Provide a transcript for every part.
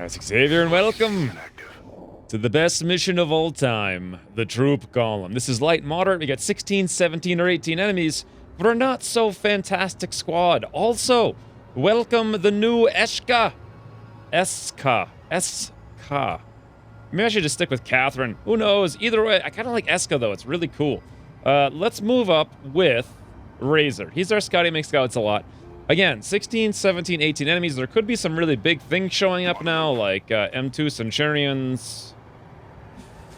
That's Xavier, and welcome to the best mission of all time, the troop column. This is light moderate. We got 16, 17, or 18 enemies, but a not so fantastic squad. Also, welcome the new Eshka. Eska. Maybe I should just stick with Catherine. Who knows? Either way, I kind of like Eska, though. It's really cool. Let's move up with Razor. He's our scout. He makes scouts a lot. Again, 16, 17, 18 enemies. There could be some really big things showing up now, like M2 Centurions.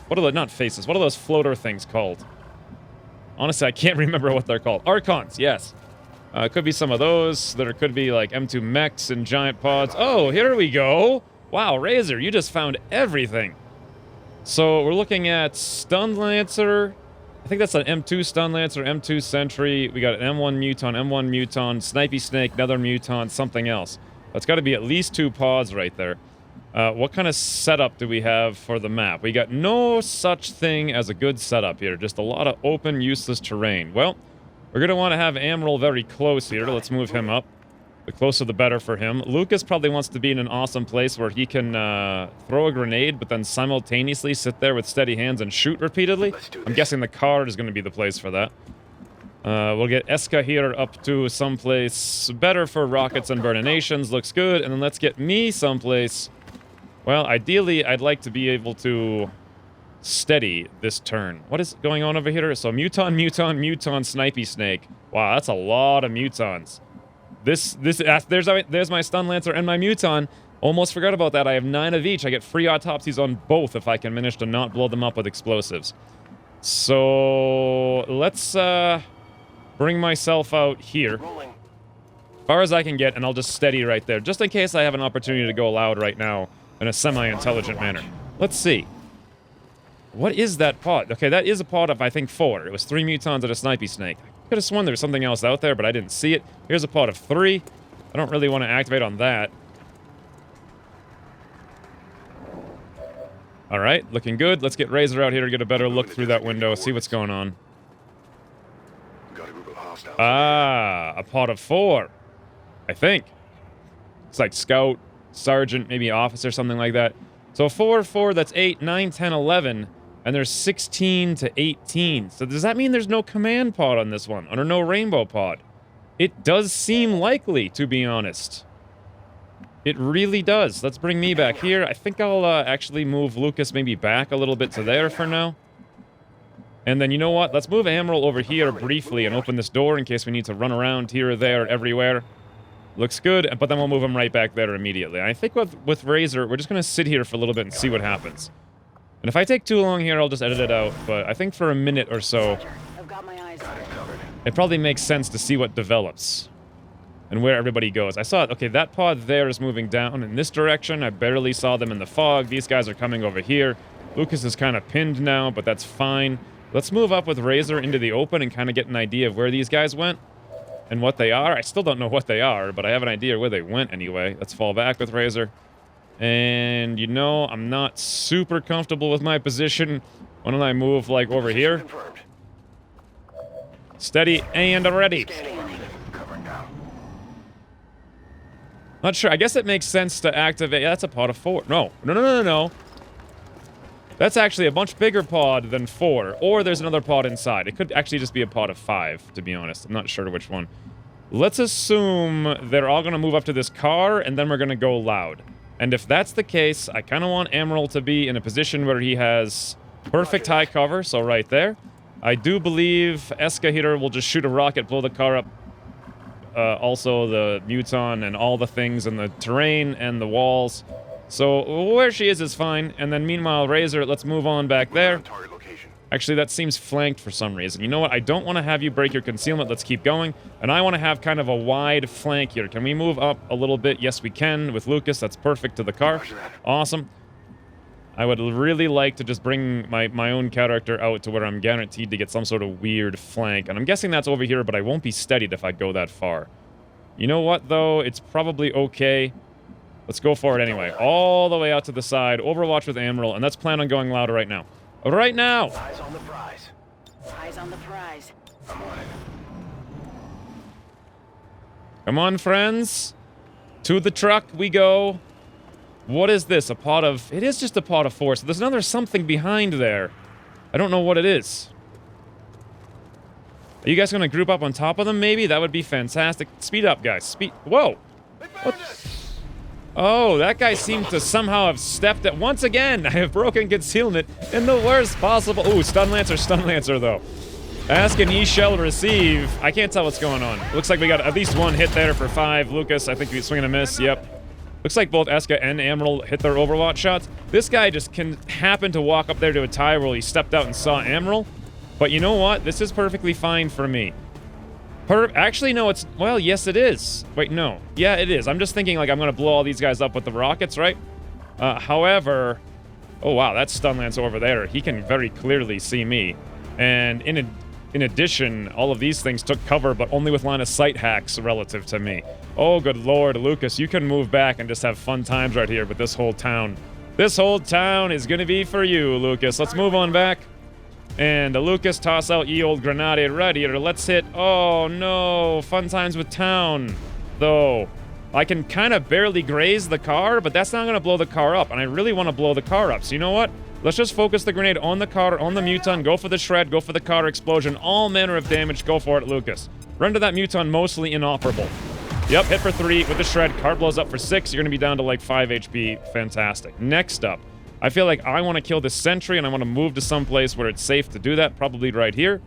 What are the, not faces, what are those floater things called? Honestly, I can't remember what they're called. Archons, yes. Could be some of those. There could be like M2 mechs and giant pods. Oh, here we go. Wow, Razor, you just found everything. So we're looking at Stun Lancer. I think that's an M2 Stun Lancer, M2 Sentry. We got an M1 Muton, M1 Muton, Snipey Snake, another Muton, something else. That's got to be at least 2 pods right there. What kind of setup do we have for the map? We got no such thing as a good setup here. Just a lot of open, useless terrain. Well, we're going to want to have Amaral very close here. Let's move him up. The closer the better for him. Lucas probably wants to be in an awesome place where he can throw a grenade, but then simultaneously sit there with steady hands and shoot repeatedly. I'm guessing the card is going to be the place for that. We'll get Eska here up to someplace better for rockets and burninations. Looks good. And then let's get me someplace. Well, ideally, I'd like to be able to steady this turn. What is going on over here? So Muton, Snipey Snake. Wow, that's a lot of Mutons. There's my Stun Lancer and my Muton. Almost forgot about that. I have 9 of each. I get free autopsies on both if I can manage to not blow them up with explosives. So let's bring myself out here. As far as I can get, and I'll just steady right there. Just in case I have an opportunity to go loud right now in a semi-intelligent manner. Let's see. What is that pod? Okay, that is a pod of, I think, 4. It was 3 Mutons and a Snipey Snake. Could have sworn there was something else out there, but I didn't see it. Here's a pod of 3. I don't really want to activate on that. Alright, looking good. Let's get Razor out here to get a better look through that window, see what's going on. Ah, a pod of 4. I think. It's like Scout, Sergeant, maybe Officer, something like that. So 4, that's 8, 9, 10, 11. And there's 16 to 18. So does that mean there's no command pod on this one? Or no rainbow pod? It does seem likely, to be honest. It really does. Let's bring me back here. I think I'll actually move Lucas maybe back a little bit to there for now. And then, you know what? Let's move Amaral over here briefly and open this door in case we need to run around here or there, everywhere. Looks good, but then we'll move him right back there immediately. I think with Razor, we're just going to sit here for a little bit and see what happens. And if I take too long here, I'll just edit it out. But I think for a minute or so, it probably makes sense to see what develops and where everybody goes. I saw it. Okay, that pod there is moving down in this direction. I barely saw them in the fog. These guys are coming over here. Lucas is kind of pinned now, but that's fine. Let's move up with Razor into the open and kind of get an idea of where these guys went and what they are. I still don't know what they are, but I have an idea where they went anyway. Let's fall back with Razor. And, you know, I'm not super comfortable with my position. Why don't I move, like, over here? Steady and ready. Not sure. I guess it makes sense to activate. Yeah, that's a pod of 4. No. That's actually a much bigger pod than 4. Or there's another pod inside. It could actually just be a pod of 5, to be honest. I'm not sure which one. Let's assume they're all going to move up to this car, and then we're going to go loud. And if that's the case, I kind of want Amaral to be in a position where he has perfect high cover, so right there. I do believe Eska here will just shoot a rocket, blow the car up. Also the Muton and all the things in the terrain and the walls. So where she is fine. And then meanwhile, Razor, let's move on back there. Actually, that seems flanked for some reason. You know what? I don't want to have you break your concealment. Let's keep going. And I want to have kind of a wide flank here. Can we move up a little bit? Yes, we can. With Lucas, that's perfect to the car. Awesome. I would really like to just bring my own character out to where I'm guaranteed to get some sort of weird flank. And I'm guessing that's over here, but I won't be steadied if I go that far. You know what, though? It's probably okay. Let's go for it anyway. All the way out to the side. Overwatch with Amaral. And let's plan on going louder right now. Right now! Eyes on the prize. Eyes on the prize. I'm on it. Come on, friends. To the truck we go. What is this? A pot of... It is just a pot of 4. So there's another something behind there. I don't know what it is. Are you guys going to group up on top of them, maybe? That would be fantastic. Speed up, guys. Speed... Whoa! What? Oh, that guy seemed to somehow have stepped it. Once again, I have broken concealment in the worst possible... Ooh, Stun Lancer, though. Ask and ye shall receive. I can't tell what's going on. Looks like we got at least one hit there for 5. Lucas, I think he's swinging a miss. Yep. Looks like both Eska and Emerald hit their Overwatch shots. This guy just happened to walk up there to a tie where he stepped out and saw Emerald. But you know what? This is perfectly fine for me. Actually, no, it's... Well, yes, it is. Wait, no. Yeah, it is. I'm just thinking, like, I'm going to blow all these guys up with the rockets, right? However... Oh, wow, that's Stun Lance over there. He can very clearly see me. And in addition, all of these things took cover, but only with line of sight hacks relative to me. Oh, good lord, Lucas, you can move back and just have fun times right here with this whole town. This whole town is going to be for you, Lucas. Let's move on back. And Lucas, toss out ye old grenade right here. Let's hit... Oh, no. Fun times with town, though. I can kind of barely graze the car, but that's not going to blow the car up. And I really want to blow the car up. So you know what? Let's just focus the grenade on the car, on the Muton. Go for the shred. Go for the car explosion. All manner of damage. Go for it, Lucas. Render that Muton mostly inoperable. Yep, hit for 3 with the shred. Car blows up for 6. You're going to be down to like 5 HP. Fantastic. Next up. I feel like I want to kill this sentry, and I want to move to some place where it's safe to do that. Probably right here.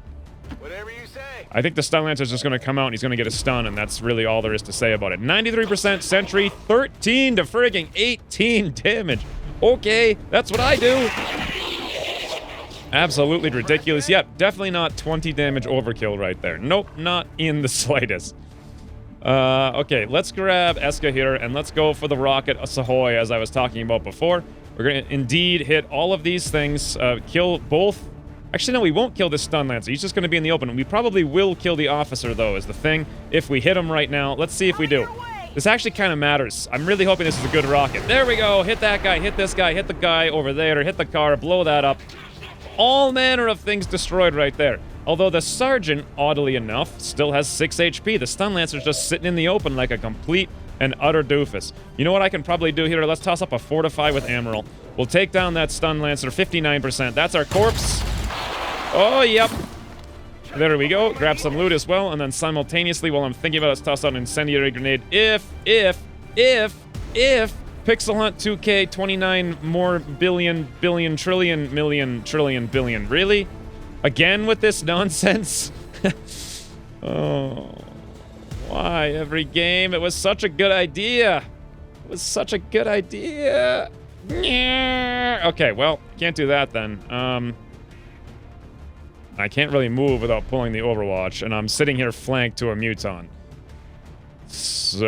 Whatever you say. I think the Stun Lancer's just going to come out, and he's going to get a stun, and that's really all there is to say about it. 93% sentry, 13 to frigging 18 damage. Okay, that's what I do. Absolutely ridiculous. Yep, definitely not 20 damage overkill right there. Nope, not in the slightest. Okay, let's grab Eska here, and let's go for the rocket Sahoy, as I was talking about before. We're going to indeed hit all of these things, kill both... Actually, no, we won't kill this Stun Lancer. He's just going to be in the open. We probably will kill the officer, though, is the thing. If we hit him right now. Let's see if we do. This actually kind of matters. I'm really hoping this is a good rocket. There we go. Hit that guy. Hit this guy. Hit the guy over there. Hit the car. Blow that up. All manner of things destroyed right there. Although the Sergeant, oddly enough, still has 6 HP. The Stun Lancer's just sitting in the open like a complete and utter doofus. You know what I can probably do here? Let's toss up a Fortify with Emerald. We'll take down that Stun Lancer. 59%. That's our corpse. Oh, yep. There we go. Grab some loot as well. And then simultaneously, while I'm thinking about it, let's toss out an incendiary grenade. If Pixel Hunt 2K 29 more billion trillion. Really? Again with this nonsense? Oh. Why every game? It was such a good idea. It was such a good idea. Okay, well, can't do that then. I can't really move without pulling the Overwatch, and I'm sitting here flanked to a Muton. So...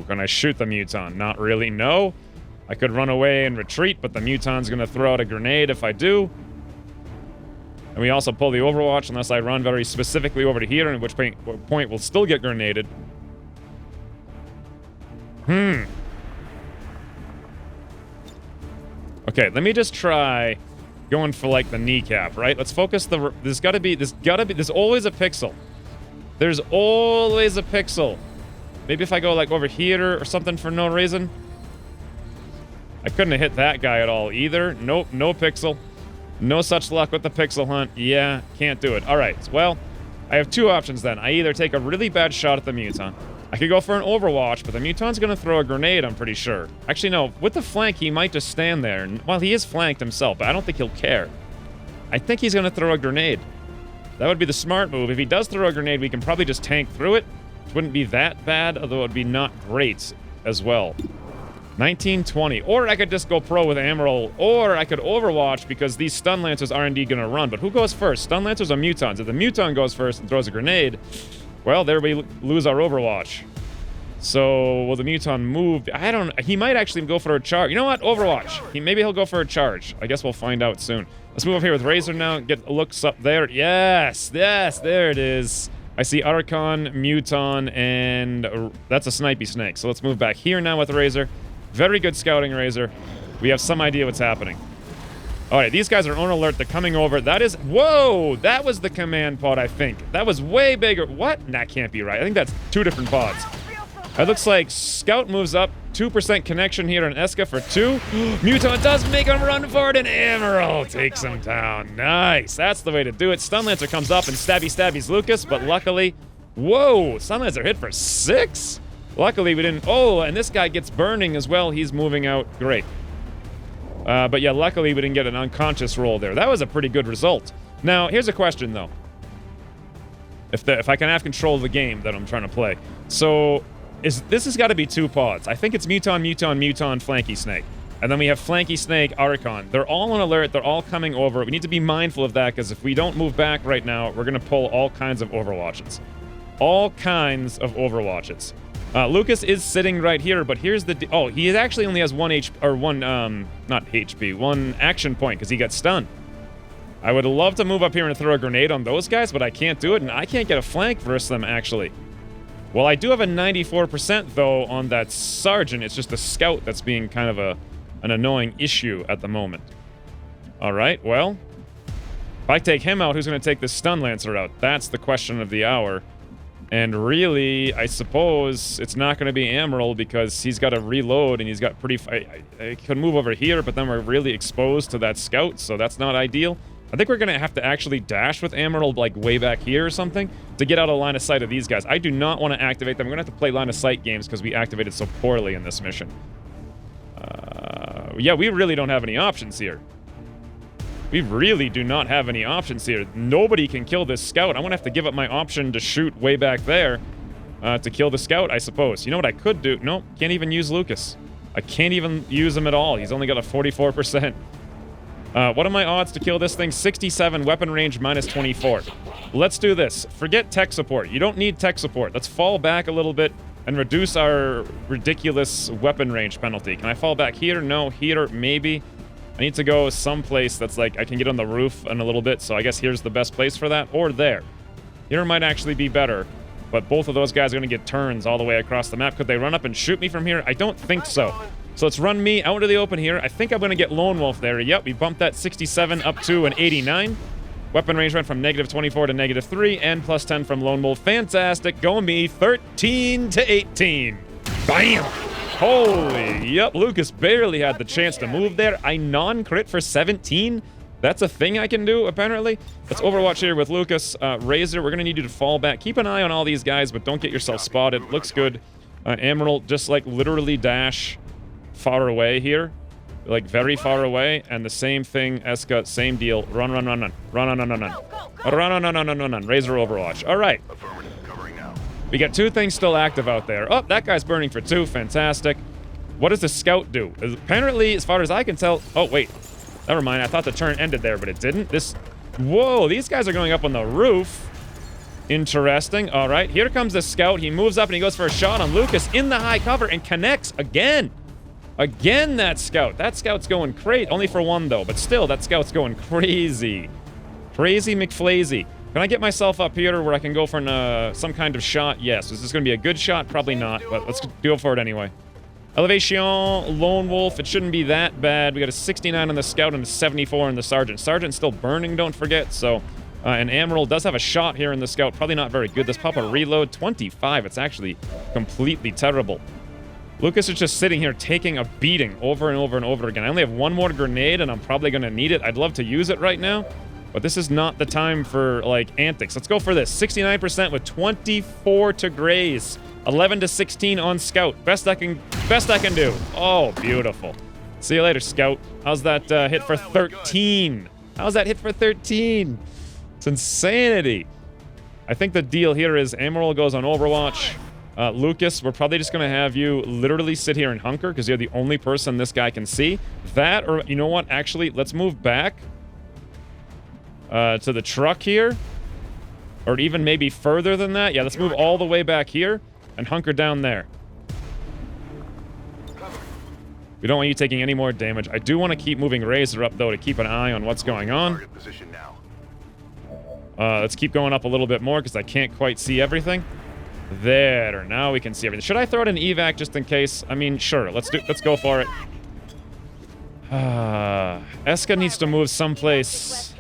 Can I shoot the Muton? Not really, no. I could run away and retreat, but the Muton's gonna throw out a grenade if I do. And we also pull the Overwatch unless I run very specifically over to here, at which point we'll still get grenaded. Okay, let me just try going for like the kneecap, right? Let's focus there's always a pixel. There's always a pixel. Maybe if I go like over here or something for no reason. I couldn't have hit that guy at all either. Nope, no pixel. No such luck with the pixel hunt. Yeah, can't do it. All right, well, I have 2 options then. I either take a really bad shot at the Muton. I could go for an Overwatch, but the Muton's going to throw a grenade, I'm pretty sure. Actually, no. With the flank, he might just stand there. Well, he is flanked himself, but I don't think he'll care. I think he's going to throw a grenade. That would be the smart move. If he does throw a grenade, we can probably just tank through it. It wouldn't be that bad, although it would be not great as well. 1920. Or I could just go pro with Emerald. Or I could Overwatch because these Stun Lancers are indeed going to run. But who goes first? Stun Lancers or Mutons? If the Muton goes first and throws a grenade... Well, there we lose our Overwatch. So, will the Muton move? I don't... He might actually go for a charge. You know what? Overwatch. Maybe he'll go for a charge. I guess we'll find out soon. Let's move up here with Razor now. Get looks up there. Yes! Yes! There it is. I see Archon, Muton, and... That's a Snipey Snake. So let's move back here now with Razor. Very good scouting, Razor. We have some idea what's happening. Alright, these guys are on alert. They're coming over. That is... Whoa! That was the command pod, I think. That was way bigger. What? That can't be right. I think that's 2 different pods. It looks like Scout moves up. 2% connection here on Eska for 2. Muton does make him run for it, and Emerald takes him down. Nice. That's the way to do it. Stun Lancer comes up and stabbies Lucas, but luckily... Whoa! Stun Lancer hit for 6? Luckily, we didn't... Oh, and this guy gets burning as well. He's moving out. Great. But yeah, luckily, we didn't get an unconscious roll there. That was a pretty good result. Now, here's a question, though. If I can have control of the game that I'm trying to play. So... This has got to be 2 pods. I think it's Muton, Flanky Snake. And then we have Flanky Snake, Archon. They're all on alert. They're all coming over. We need to be mindful of that, because if we don't move back right now, we're going to pull all kinds of Overwatches. All kinds of Overwatches. Lucas is sitting right here, but here's the... Oh, he actually only has 1 HP... Or 1, not HP. 1 action point, because he got stunned. I would love to move up here and throw a grenade on those guys, but I can't do it, and I can't get a flank versus them, actually. Well, I do have a 94%, though, on that Sergeant. It's just a Scout that's being kind of an annoying issue at the moment. All right, well, if I take him out, who's going to take this Stun Lancer out? That's the question of the hour. And really, I suppose it's not going to be Emerald, because he's got to reload, and he's got pretty... I could move over here, but then we're really exposed to that Scout, so that's not ideal. I think we're going to have to actually dash with Emerald, like, way back here or something to get out of line of sight of these guys. I do not want to activate them. We're going to have to play line of sight games because we activated so poorly in this mission. Yeah, we really don't have any options here. We really do not have any options here. Nobody can kill this Scout. I'm going to have to give up my option to shoot way back there to kill the Scout, I suppose. You know what I could do? Nope, can't even use Lucas. I can't even use him at all. He's only got a 44%. What are my odds to kill this thing? 67, weapon range minus 24. Let's do this. Forget tech support. You don't need tech support. Let's fall back a little bit and reduce our ridiculous weapon range penalty. Can I fall back here? No. Here? Maybe. I need to go someplace that's like I can get on the roof in a little bit, so I guess here's the best place for that. Or there. Here might actually be better, but both of those guys are going to get turns all the way across the map. Could they run up and shoot me from here? I don't think so. So let's run me out into the open here. I think I'm going to get Lone Wolf there. Yep, we bumped that 67 up to an 89. Weapon range went from -24 to -3, and plus 10 from Lone Wolf. Fantastic. Go me 13 to 18. Bam! Holy, yep, Lucas barely had the chance to move there. I non-crit for 17? That's a thing I can do, apparently. Let's Overwatch here with Lucas. Razor, we're going to need you to fall back. Keep an eye on all these guys, but don't get yourself spotted. Looks good. Emerald, just like literally dash far away here. Like very far away. And the same thing, Eska, same deal. Run. Run. Razor Overwatch. All right. We got 2 things still active out there. Oh, that guy's burning for 2. Fantastic. What does the Scout do? Apparently, as far as I can tell... Oh, wait. Never mind. I thought the turn ended there, but it didn't. Whoa, these guys are going up on the roof. Interesting. All right, here comes the Scout. He moves up and he goes for a shot on Lucas in the high cover and connects again. Again, that Scout. That Scout's going crazy. Only for 1, though, but still, that Scout's going crazy. Crazy McFlazy. Can I get myself up here where I can go for some kind of shot? Yes. Is this going to be a good shot? Probably not, but let's go for it anyway. Elevation, Lone Wolf. It shouldn't be that bad. We got a 69 on the Scout and a 74 on the Sergeant. Sergeant's still burning, don't forget, so... and Emerald does have a shot here in the Scout. Probably not very good. Let's pop a reload. 25. It's actually completely terrible. Lucas is just sitting here taking a beating over and over and over again. I only have 1 more grenade, and I'm probably going to need it. I'd love to use it right now, but this is not the time for, like, antics. Let's go for this. 69% with 24 to graze. 11 to 16 on Scout. Best I can do. Oh, beautiful. See you later, Scout. How's that hit for 13? How's that hit for 13? It's insanity. I think the deal here is Emerald goes on Overwatch. Lucas, we're probably just going to have you literally sit here and hunker because you're the only person this guy can see. That, or you know what? Actually, let's move back to the truck here. Or even maybe further than that. Yeah, let's move all the way back here and hunker down there. We don't want you taking any more damage. I do want to keep moving Razor up, though, to keep an eye on what's going on. Let's keep going up a little bit more because I can't quite see everything. There, now we can see everything. Should I throw it in evac just in case? I mean, sure. Let's go for it. Eska needs to move someplace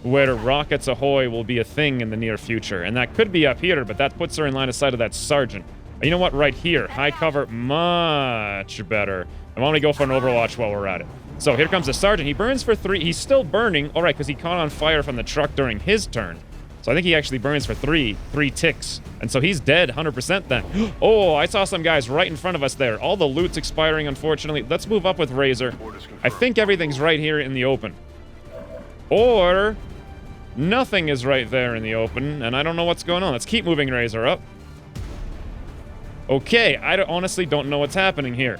where rockets ahoy will be a thing in the near future, and that could be up here, but that puts her in line of sight of that Sergeant. You know what? Right here. High cover. Much better. I want to go for an overwatch while we're at it. So here comes the sergeant. He burns for 3. He's still burning. All right, because he caught on fire from the truck during his turn. So I think he actually burns for 3 ticks. And so he's dead 100% then. Oh, I saw some guys right in front of us there. All the loot's expiring, unfortunately. Let's move up with Razor. I think everything's right here in the open. Or nothing is right there in the open, and I don't know what's going on. Let's keep moving Razor up. Okay, I honestly don't know what's happening here.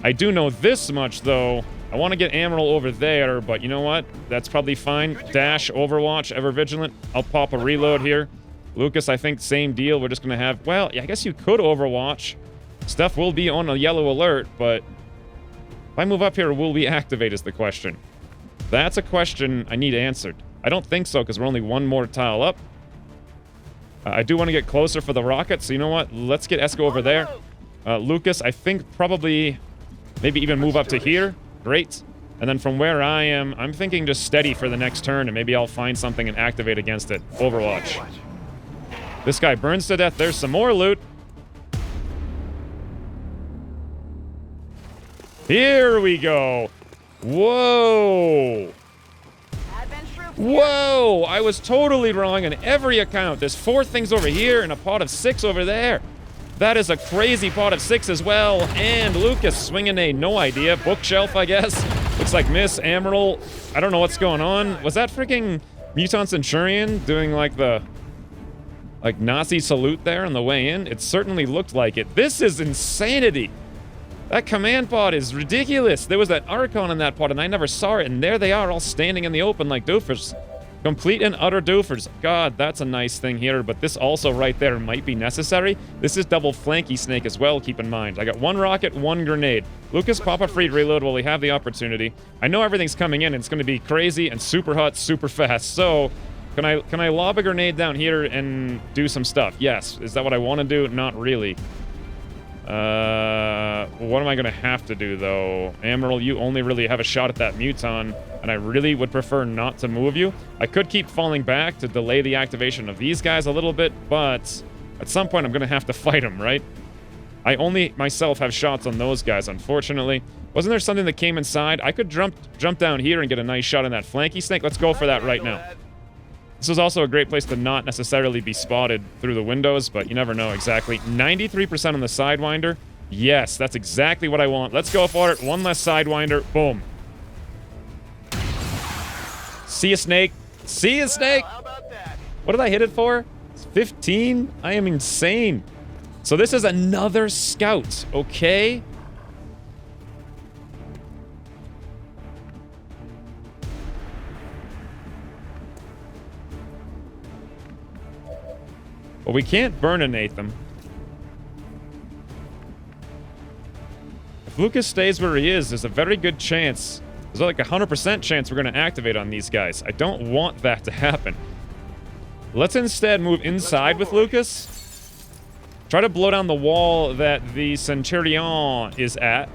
I do know this much, though. I want to get Amaral over there, but you know what? That's probably fine. Dash, Overwatch, ever vigilant. I'll pop a reload here. Lucas, I think same deal. We're just going to have... Well, yeah, I guess you could Overwatch. Stuff will be on a yellow alert, but... If I move up here, will we activate is the question. That's a question I need answered. I don't think so, because we're only one more tile up. I do want to get closer for the rocket, so you know what? Let's get Esco over there. Lucas, I think probably... Maybe even move up to here. Great. And then from where I am, I'm thinking just steady for the next turn, and maybe I'll find something and activate against it. Overwatch. This guy burns to death. There's some more loot. Here we go. Whoa. Whoa. I was totally wrong on every account. There's 4 things over here and a pot of 6 over there. That is a crazy pot of 6 as well. And Lucas swinging a, no idea, bookshelf, I guess. Looks like Miss Amaral. I don't know what's going on. Was that freaking Mutant Centurion doing like the Nazi salute there on the way in? It certainly looked like it. This is insanity. That command pod is ridiculous. There was that Archon in that pod and I never saw it. And there they are all standing in the open like doofers. Complete and utter doofers. God, that's a nice thing here, but this also right there might be necessary. This is double flanky snake as well, keep in mind. I got 1 rocket, 1 grenade. Lucas, pop a free reload while we have the opportunity. I know everything's coming in, and it's going to be crazy and super hot, super fast. So, can I lob a grenade down here and do some stuff? Yes. Is that what I want to do? Not really. What am I going to have to do, though? Amaral, you only really have a shot at that Muton, and I really would prefer not to move you. I could keep falling back to delay the activation of these guys a little bit, but at some point I'm going to have to fight them, right? I only myself have shots on those guys, unfortunately. Wasn't there something that came inside? I could jump down here and get a nice shot on that flanky snake. Let's go for that right now. This is also a great place to not necessarily be spotted through the windows, but you never know exactly. 93% on the Sidewinder. Yes, that's exactly what I want. Let's go for it. 1 less Sidewinder. Boom. See ya, snake. See ya, snake. What did I hit it for? 15? I am insane. So this is another scout, okay? Well, we can't burninate them. If Lucas stays where he is, there's a very good chance. There's like a 100% chance we're going to activate on these guys. I don't want that to happen. Let's instead move inside with Lucas. Try to blow down the wall that the Centurion is at.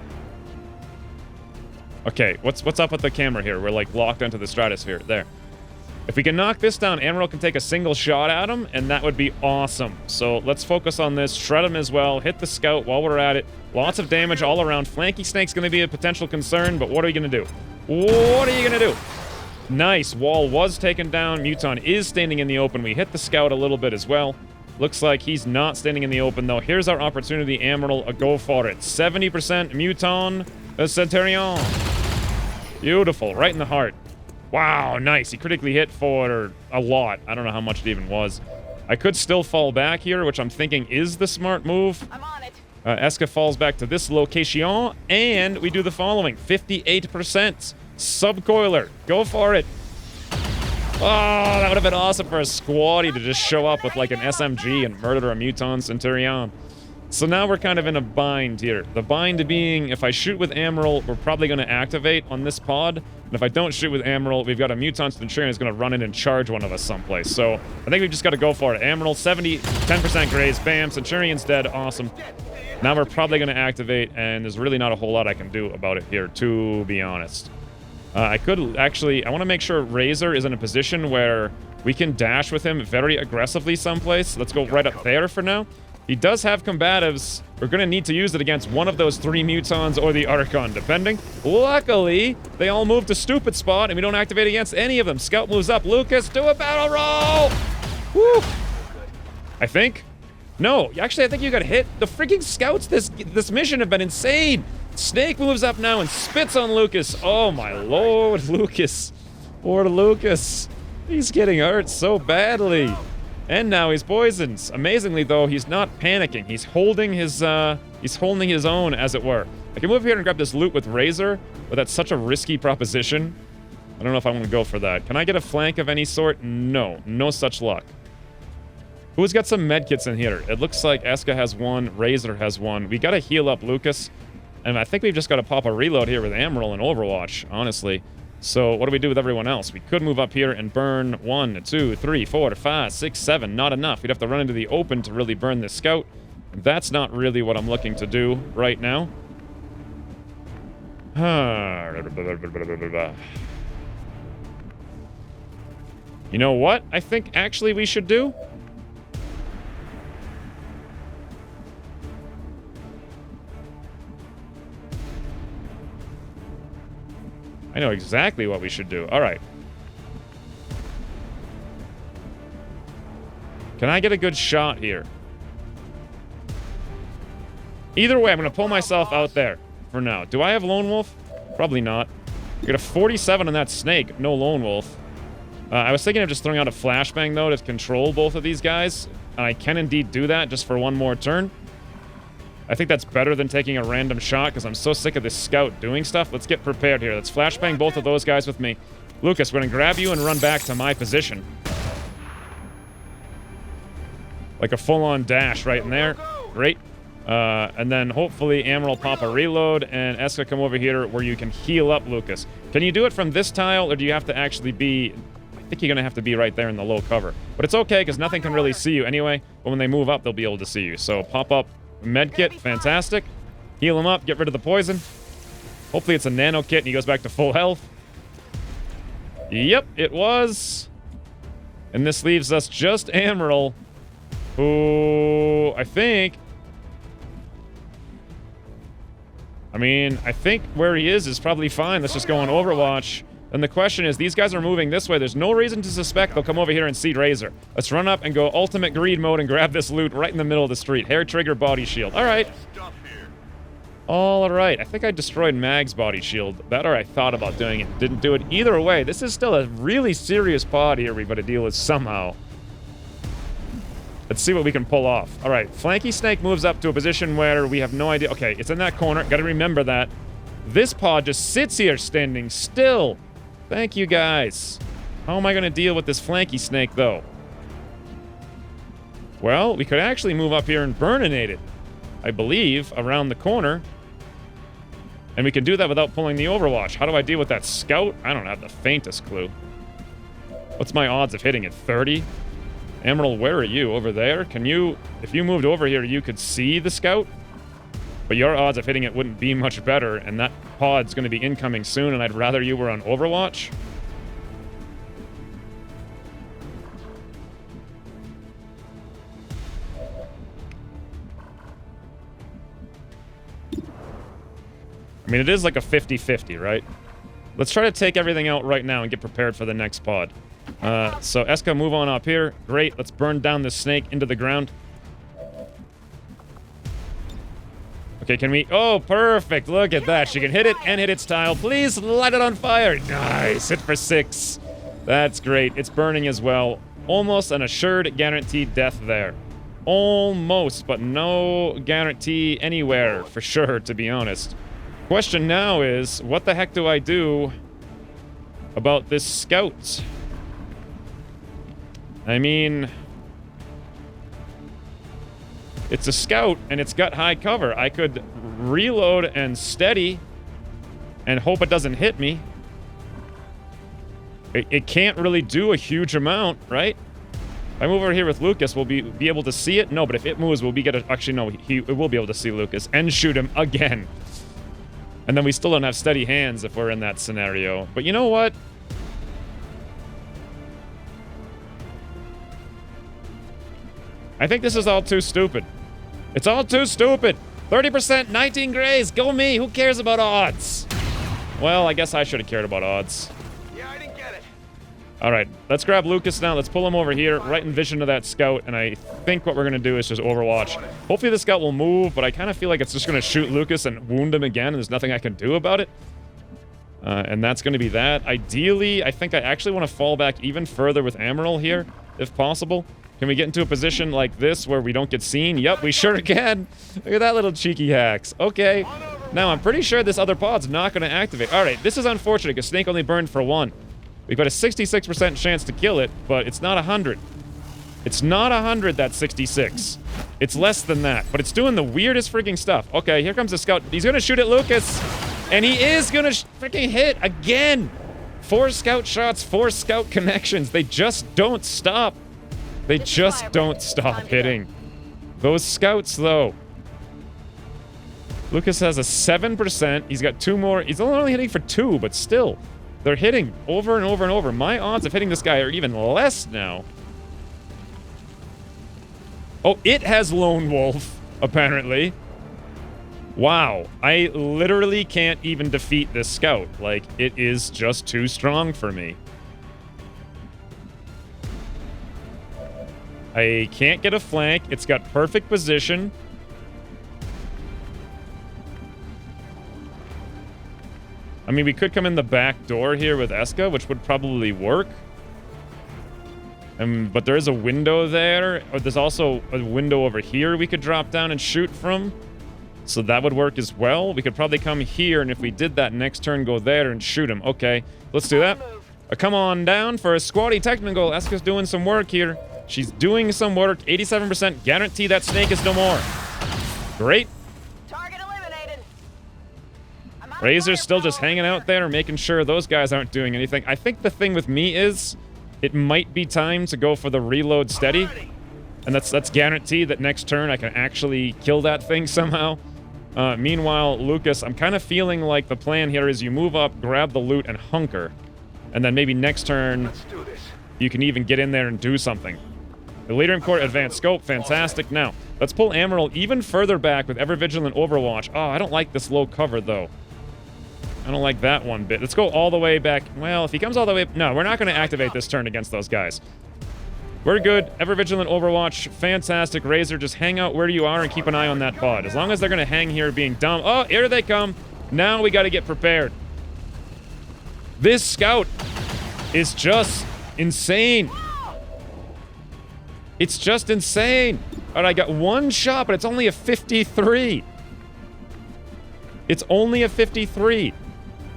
Okay, what's up with the camera here? We're like locked into the stratosphere. There. If we can knock this down, Amaral can take a single shot at him, and that would be awesome. So let's focus on this. Shred him as well. Hit the scout while we're at it. Lots of damage all around. Flanky Snake's going to be a potential concern, but what are you going to do? What are you going to do? Nice. Wall was taken down. Muton is standing in the open. We hit the scout a little bit as well. Looks like he's not standing in the open, though. Here's our opportunity, Amaral. Go for it. 70% Muton. Centurion. Beautiful. Right in the heart. Wow, nice. He critically hit for a lot. I don't know how much it even was. I could still fall back here, which I'm thinking is the smart move. I'm on it. Eska falls back to this location, and we do the following. 58%. Subcoiler. Go for it. Oh, that would have been awesome for a squaddy to just show up with like an SMG and murder a Muton Centurion. So now we're kind of in a bind here. The bind being, if I shoot with Amaral, we're probably going to activate on this pod. And if I don't shoot with Amaral, we've got a Mutant Centurion who's going to run in and charge one of us someplace. So I think we've just got to go for it. Amaral, 10% graze. Bam, Centurion's dead. Awesome. Now we're probably going to activate, and there's really not a whole lot I can do about it here, to be honest. I could actually... I want to make sure Razor is in a position where we can dash with him very aggressively someplace. Let's go right up there for now. He does have combatives. We're going to need to use it against one of those 3 Mutons or the Archon, depending. Luckily, they all moved to stupid spot, and we don't activate against any of them. Scout moves up. Lucas, do a battle roll! Woo! I think. No, actually, I think you got hit. The freaking scouts this mission have been insane. Snake moves up now and spits on Lucas. Oh, my lord, Lucas. Poor Lucas. He's getting hurt so badly. And now he's poisoned. Amazingly, though, he's not panicking. He's holding his own, as it were. I can move here and grab this loot with Razor, but that's such a risky proposition. I don't know if I want to go for that. Can I get a flank of any sort? No. No such luck. Who's got some medkits in here? It looks like Eska has one. Razor has one. We got to heal up Lucas. And I think we've just got to pop a reload here with Amaral and Overwatch, honestly. So what do we do with everyone else? We could move up here and burn 1, 2, 3, 4, 5, 6, 7. Not enough. We'd have to run into the open to really burn this scout. That's not really what I'm looking to do right now. You know what I think actually we should do? I know exactly what we should do. All right. Can I get a good shot here? Either way, I'm going to pull myself out there for now. Do I have Lone Wolf? Probably not. We got a 47 on that snake. No Lone Wolf. I was thinking of just throwing out a flashbang, though, to control both of these guys. And I can indeed do that just for one more turn. I think that's better than taking a random shot because I'm so sick of this scout doing stuff. Let's get prepared here. Let's flashbang both of those guys with me. Lucas, we're going to grab you and run back to my position. Like a full-on dash right in there. Great. And then hopefully Amaral pop a reload and Eska come over here where you can heal up Lucas. Can you do it from this tile or do you have to actually be... I think you're going to have to be right there in the low cover. But it's okay because nothing can really see you anyway. But when they move up, they'll be able to see you. So pop up medkit. Fantastic. Heal him up. Get rid of the poison. Hopefully it's a nano kit and he goes back to full health. Yep, it was. And this leaves us just Amaral, who I think... I think where he is probably fine. Let's just go on Overwatch. And the question is, these guys are moving this way. There's no reason to suspect they'll come over here and see Razor. Let's run up and go ultimate greed mode and grab this loot right in the middle of the street. Hair trigger, body shield. All right. All right. I think I destroyed Mag's body shield. That or I thought about doing it. Didn't do it. Either way, this is still a really serious pod here we've got to deal with somehow. Let's see what we can pull off. All right. Flanky Snake moves up to a position where we have no idea. Okay, it's in that corner. Got to remember that. This pod just sits here standing still. Thank you, guys. How am I going to deal with this Flanky Snake, though? Well, we could actually move up here and burninate it, I believe, around the corner. And we can do that without pulling the Overwatch. How do I deal with that scout? I don't have the faintest clue. What's my odds of hitting it? 30? Amaral, where are you? Over there? Can you... If you moved over here, you could see the scout? But your odds of hitting it wouldn't be much better, and that pod's going to be incoming soon, and I'd rather you were on Overwatch. It is like a 50-50, right? Let's try to take everything out right now and get prepared for the next pod. So Eska, move on up here. Great, let's burn down this snake into the ground. Okay, can we... Oh, perfect. Look at that. She can hit it and hit its tile. Please light it on fire. Nice. Hit for 6. That's great. It's burning as well. Almost an assured guaranteed death there. Almost, but no guarantee anywhere for sure, to be honest. Question now is, what the heck do I do about this scout? It's a scout, and it's got high cover. I could reload and steady and hope it doesn't hit me. It can't really do a huge amount, right? If I move over here with Lucas, we'll be able to see it? No, but if it moves, we'll be able to... Actually, no, it will be able to see Lucas and shoot him again. And then we still don't have steady hands if we're in that scenario. But you know what? I think this is all too stupid. It's all too stupid. 30%, 19 grays. Go me. Who cares about odds? Well, I guess I should have cared about odds. Yeah, I didn't get it. All right, let's grab Lucas now. Let's pull him over here, right in vision of that scout, and I think what we're going to do is just overwatch. Hopefully the scout will move, but I kind of feel like it's just going to shoot Lucas and wound him again, and there's nothing I can do about it. And that's going to be that. Ideally, I think I actually want to fall back even further with Amaral here, if possible. Can we get into a position like this where we don't get seen? Yep, we sure can. Look at that little cheeky hacks. Okay. Now, I'm pretty sure this other pod's not going to activate. All right, this is unfortunate because Snake only burned for 1. We've got a 66% chance to kill it, but it's not 100. It's not 100, that's 66. It's less than that, but it's doing the weirdest freaking stuff. Okay, here comes the scout. He's going to shoot at Lucas, and he is going to freaking hit again. 4 scout shots, 4 scout connections. They just don't stop. They just don't stop hitting. Those scouts, though. Lucas has a 7%. He's got 2 more. He's only hitting for 2, but still. They're hitting over and over and over. My odds of hitting this guy are even less now. Oh, it has Lone Wolf, apparently. Wow. I literally can't even defeat this scout. Like, it is just too strong for me. I can't get a flank. It's got perfect position. I mean, we could come in the back door here with Eska, which would probably work. But there is a window there. Or there's also a window over here we could drop down and shoot from. So that would work as well. We could probably come here, and if we did that next turn, go there and shoot him. Okay, let's do that. Come on down for a squatty technical. Eska's doing some work here. She's doing some work. 87% guarantee that snake is no more. Great. Target eliminated. Razor's still just hanging out there, making sure those guys aren't doing anything. I think the thing with me is, it might be time to go for the reload steady. And that's guaranteed that next turn I can actually kill that thing somehow. Meanwhile, Lucas, I'm kind of feeling like the plan here is you move up, grab the loot, and hunker. And then maybe next turn, you can even get in there and do something. The leader in court, advanced scope, fantastic. Now, let's pull Amaral even further back with Ever Vigilant Overwatch. Oh, I don't like this low cover, though. I don't like that one bit. Let's go all the way back. Well, if he comes all the way... No, we're not going to activate this turn against those guys. We're good. Ever Vigilant Overwatch, fantastic. Razor, just hang out where you are and keep an eye on that pod. As long as they're going to hang here being dumb... Oh, here they come. Now we got to get prepared. This scout is just insane. It's just insane. All right, I got 1 shot, but it's only a 53. It's only a 53.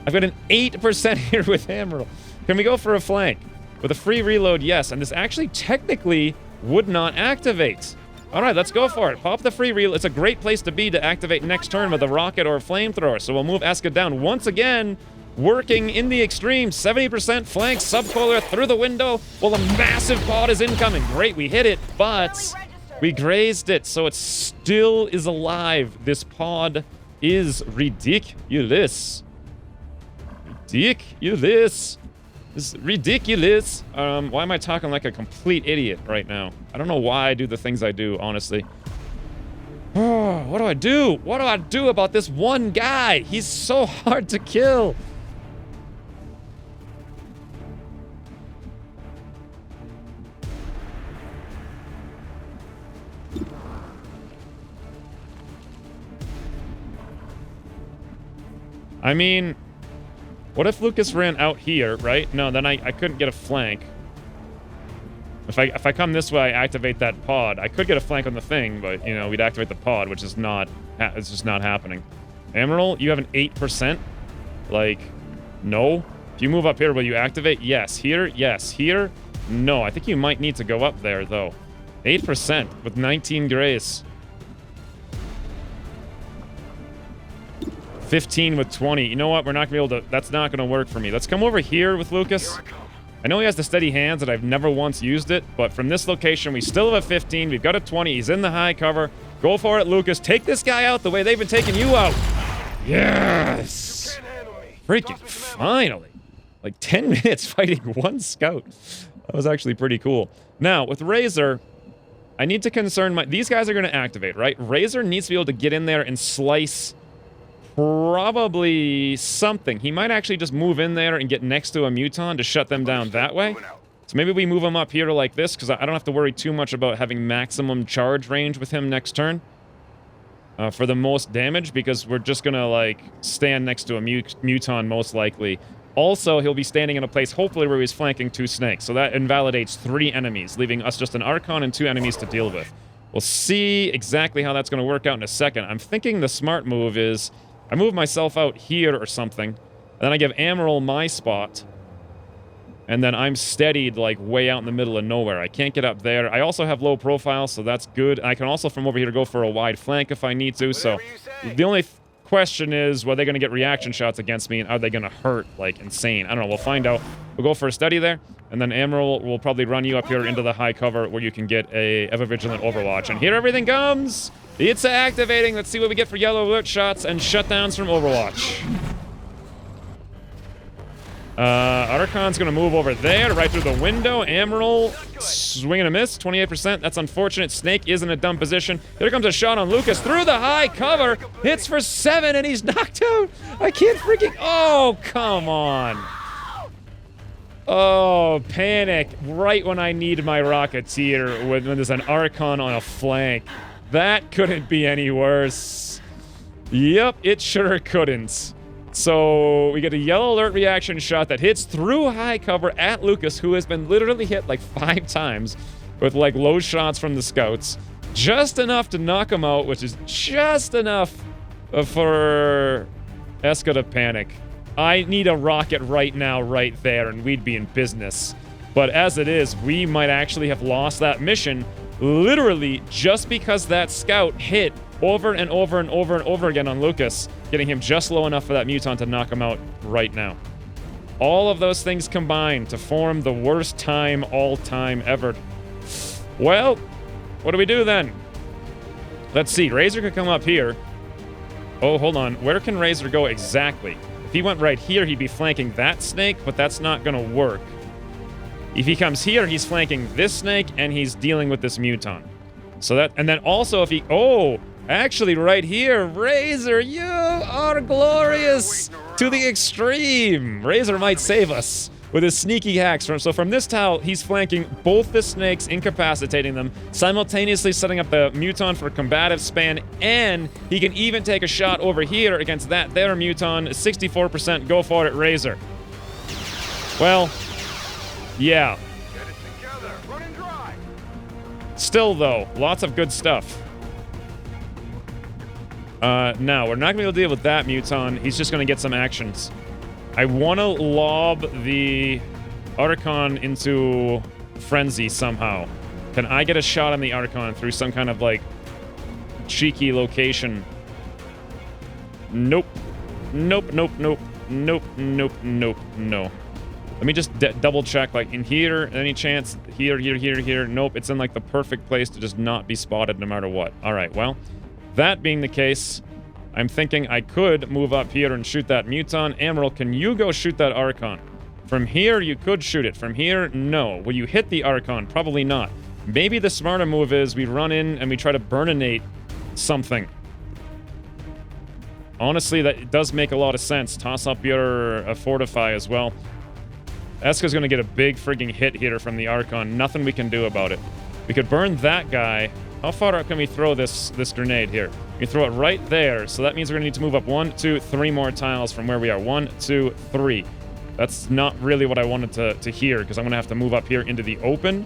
I've got an 8% here with Amaral. Can we go for a flank? With a free reload, yes. And this actually technically would not activate. All right, let's go for it. Pop the free reload. It's a great place to be to activate next turn with a rocket or a flamethrower. So we'll move Eska down once again. Working in the extreme, 70% flank, subcoiler through the window. Well, a massive pod is incoming. Great, we hit it, but we grazed it, so it still is alive. This pod is ridiculous. Ridiculous. This is ridiculous. Why am I talking like a complete idiot right now? I don't know why I do the things I do, honestly. Oh, what do I do? What do I do about this one guy? He's so hard to kill. I mean, what if Lucas ran out here, right? No, then I couldn't get a flank. If I come this way, I activate that pod. I could get a flank on the thing, but, you know, we'd activate the pod, which is not... It's just not happening. Amaral, you have an 8%? Like, no. If you move up here, will you activate? Yes. Here? Yes. Here? No. I think you might need to go up there, though. 8% with 19 grays. 15 with 20. You know what? We're not going to be able to... That's not going to work for me. Let's come over here with Lucas. I know he has the steady hands and I've never once used it, but from this location, we still have a 15. We've got a 20. He's in the high cover. Go for it, Lucas. Take this guy out the way they've been taking you out. Yes! Freaking finally. Like 10 minutes fighting one scout. That was actually pretty cool. Now, with Razor, I need to concern my... These guys are going to activate, right? Razor needs to be able to get in there and slice probably something. He might actually just move in there and get next to a Muton to shut them down that way. So maybe we move him up here to like this, because I don't have to worry too much about having maximum charge range with him next turn. For the most damage, because we're just going to, like, stand next to a Muton most likely. Also, he'll be standing in a place, hopefully, where he's flanking 2 snakes. So that invalidates 3 enemies, leaving us just an Archon and 2 enemies to deal with. We'll see exactly how that's going to work out in a second. I'm thinking the smart move is I move myself out here or something, and then I give Amaral my spot, and then I'm steadied, like, way out in the middle of nowhere. I can't get up there. I also have low profile, so that's good. I can also, from over here, go for a wide flank if I need to, so the only question is, were they going to get reaction shots against me, and are they going to hurt, like, insane? I don't know. We'll find out. We'll go for a steady there, and then Amaral will probably run you up here into the high cover where you can get a Ever-Vigilant Overwatch. And here everything comes! It's activating! Let's see what we get for yellow alert shots and shutdowns from Overwatch. Archon's gonna move over there, right through the window. Amaral, swing and a miss, 28%. That's unfortunate. Snake is in a dumb position. Here comes a shot on Lucas through the high cover. Hits for 7, and he's knocked out. I can't freaking... Oh, come on. Oh, panic. Right when I need my Rocketeer, when there's an Archon on a flank. That couldn't be any worse. Yep, it sure couldn't. So we get a yellow alert reaction shot that hits through high cover at Lucas, who has been literally hit like 5 times with like low shots from the scouts. Just enough to knock him out, which is just enough for Eska to panic. I need a rocket right now, right there, and we'd be in business. But as it is, we might actually have lost that mission literally just because that scout hit over and over and over and over again on Lucas, getting him just low enough for that Muton to knock him out right now. All of those things combined to form the worst time all time ever. Well, what do we do then? Let's see. Razor could come up here. Oh, hold on. Where can Razor go exactly? If he went right here, he'd be flanking that snake, but that's not going to work. If he comes here, he's flanking this snake, and he's dealing with this Muton. So that, and then also if he, oh, actually right here, Razor, you are glorious to the extreme. Razor might save us with his sneaky hacks. So from this tile, he's flanking both the snakes, incapacitating them, simultaneously setting up the Muton for combative span, and he can even take a shot over here against that there Muton. 64%, go for it, Razor. Well, yeah. Get it together. Run and dry. Still, though, lots of good stuff. Now, we're not going to be able to deal with that Muton. He's just going to get some actions. I want to lob the Archon into Frenzy somehow. Can I get a shot on the Archon through some kind of, like, cheeky location? Nope. Nope, nope, nope. Nope, nope, nope, no. Let me just double check, like, in here, any chance? Here, here, here, here. Nope, it's in, like, the perfect place to just not be spotted no matter what. All right, well, that being the case, I'm thinking I could move up here and shoot that Muton. Amaral, can you go shoot that Archon? From here, you could shoot it. From here, no. Will you hit the Archon? Probably not. Maybe the smarter move is we run in and we try to burninate something. Honestly, that does make a lot of sense. Toss up your Fortify as well. Eska's gonna get a big frigging hit here from the Archon. Nothing we can do about it. We could burn that guy. How far up can we throw this grenade here? We can throw it right there, so that means we're gonna need to move up 1, 2, 3 more tiles from where we are. 1, 2, 3. That's not really what I wanted to hear, because I'm gonna have to move up here into the open.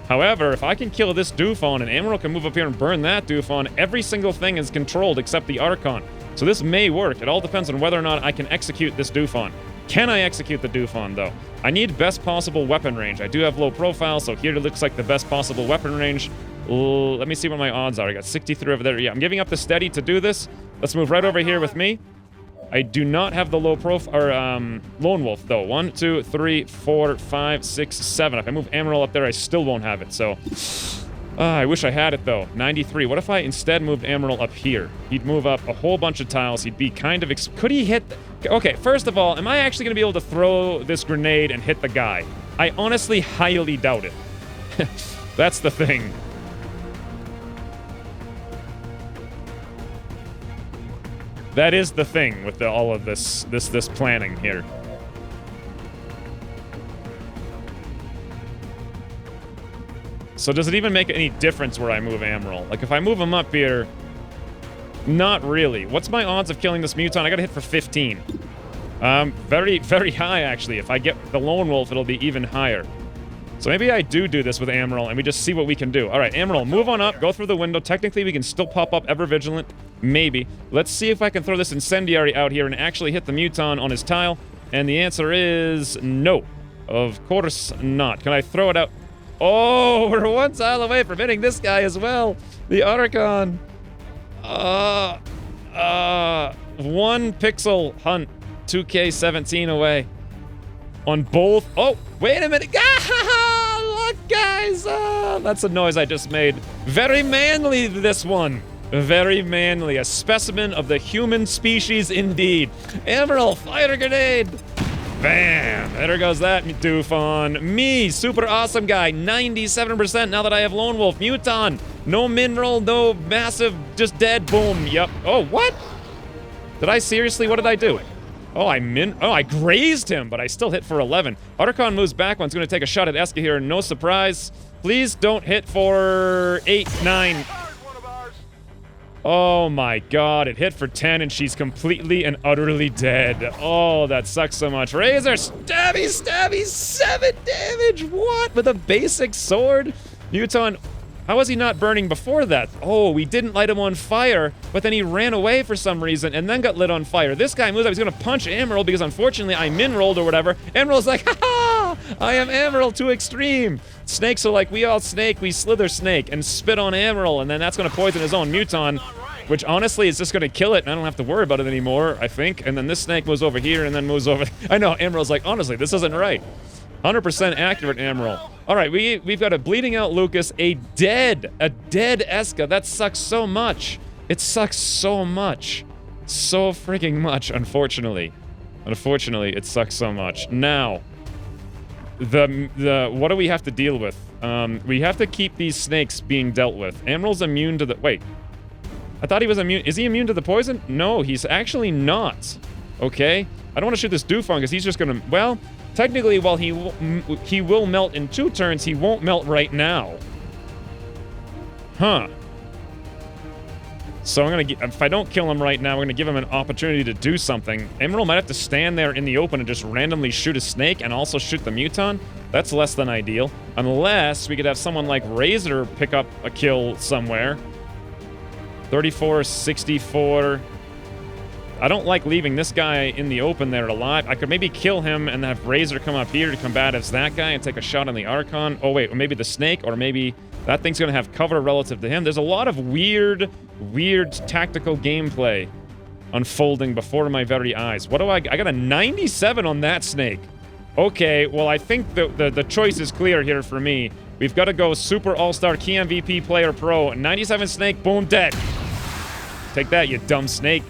However, if I can kill this Doofon and Amaral can move up here and burn that Doofon, every single thing is controlled except the Archon. So this may work. It all depends on whether or not I can execute this Doofon. Can I execute the Doofon, though? I need best possible weapon range. I do have low profile, so here it looks like the best possible weapon range. Let me see what my odds are. I got 63 over there. Yeah, I'm giving up the steady to do this. Let's move right over here with me. I do not have the low profile, or Lone Wolf, though. 1, 2, 3, 4, 5, 6, 7. If I move Amaral up there, I still won't have it, so... I wish I had it, though. 93. What if I instead moved Amaral up here? He'd move up a whole bunch of tiles. He'd be kind of... Could he hit... Okay, first of all, am I actually going to be able to throw this grenade and hit the guy? I honestly highly doubt it. That's the thing. That is the thing with all of this planning here. So does it even make any difference where I move Amaral? Like, if I move him up here... Not really. What's my odds of killing this Muton? I gotta hit for 15. Very, very high, actually. If I get the Lone Wolf, it'll be even higher. So maybe I do this with Amaral, and we just see what we can do. All right, Amaral, move on up. Go through the window. Technically, we can still pop up Ever Vigilant. Maybe. Let's see if I can throw this Incendiary out here and actually hit the Muton on his tile. And the answer is no. Of course not. Can I throw it out? Oh, we're one tile away from hitting this guy as well. The Archon. 1 pixel hunt. 2K17 away. On both. Oh, wait a minute. Ah, look, guys. That's a noise I just made. Very manly, this one. Very manly. A specimen of the human species indeed. Emerald, fire grenade. Bam. There goes that doofon. Me, super awesome guy. 97% now that I have Lone Wolf. Muton. No mineral, no massive, just dead. Boom. Yep. Oh, what? Did I seriously? What did I do? Oh, I grazed him, but I still hit for 11. Archon moves back. One's going to take a shot at Eska here. No surprise. Please don't hit for 8, 9. Oh my god, it hit for 10 and she's completely and utterly dead. Oh, that sucks so much. Razor, stabby, 7 damage. What? With a basic sword? Muton, how was he not burning before that? Oh, we didn't light him on fire, but then he ran away for some reason and then got lit on fire. This guy moves up, he's gonna punch Emerald because unfortunately I min-rolled or whatever. Emerald's like, ha-ha! I am Emerald to extreme. Snakes are like, we all snake, we slither snake, and spit on Emerald, and then that's gonna poison his own Muton, which honestly is just gonna kill it, and I don't have to worry about it anymore, I think. And then this snake moves over here and then moves over. I know, Emerald's like, honestly, this isn't right. 100% accurate, Emerald. All right, we've got a bleeding out Lucas, a dead Eska. That sucks so much. It sucks so much. So freaking much, unfortunately. Unfortunately, it sucks so much. Now, what do we have to deal with? We have to keep these snakes being dealt with. Emerald's immune to the... Wait. I thought he was immune. Is he immune to the poison? No, he's actually not. Okay? I don't want to shoot this Doofon because he's just going to... Well... Technically, while he will melt in 2 turns, he won't melt right now. Huh. So I'm gonna... If I don't kill him right now, we're gonna give him an opportunity to do something. Emerald might have to stand there in the open and just randomly shoot a snake and also shoot the Muton. That's less than ideal. Unless we could have someone like Razor pick up a kill somewhere. 34, 64... I don't like leaving this guy in the open there alive. I could maybe kill him and have Razor come up here to combat as that guy and take a shot on the Archon. Oh, wait, or maybe the snake, or maybe that thing's going to have cover relative to him. There's a lot of weird tactical gameplay unfolding before my very eyes. What do I got a 97 on that snake. Okay, well, I think the choice is clear here for me. We've got to go Super All-Star Key MVP Player Pro. 97 snake, boom, dead. Take that, you dumb snake.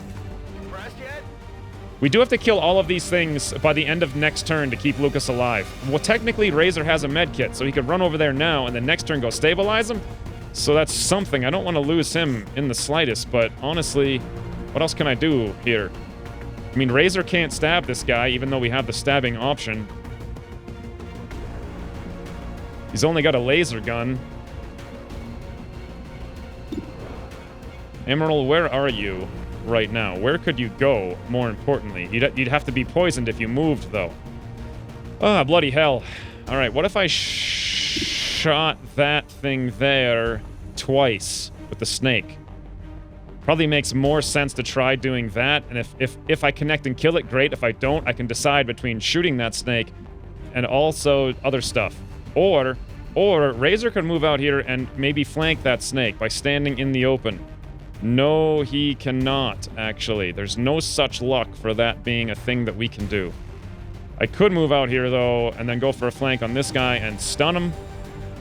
We do have to kill all of these things by the end of next turn to keep Lucas alive. Well, technically, Razor has a med kit, so he could run over there now and then next turn go stabilize him. So that's something. I don't want to lose him in the slightest, but honestly, what else can I do here? I mean, Razor can't stab this guy, even though we have the stabbing option. He's only got a laser gun. Emerald, where are you right now? Where could you go, more importantly? You'd have to be poisoned if you moved, though. Ah, bloody hell. All right, what if I shot that thing there twice with the snake? Probably makes more sense to try doing that, and if I connect and kill it, great. If I don't, I can decide between shooting that snake and also other stuff. Or Razor could move out here and maybe flank that snake by standing in the open. No, he cannot, actually. There's no such luck for that being a thing that we can do. I could move out here, though, and then go for a flank on this guy and stun him.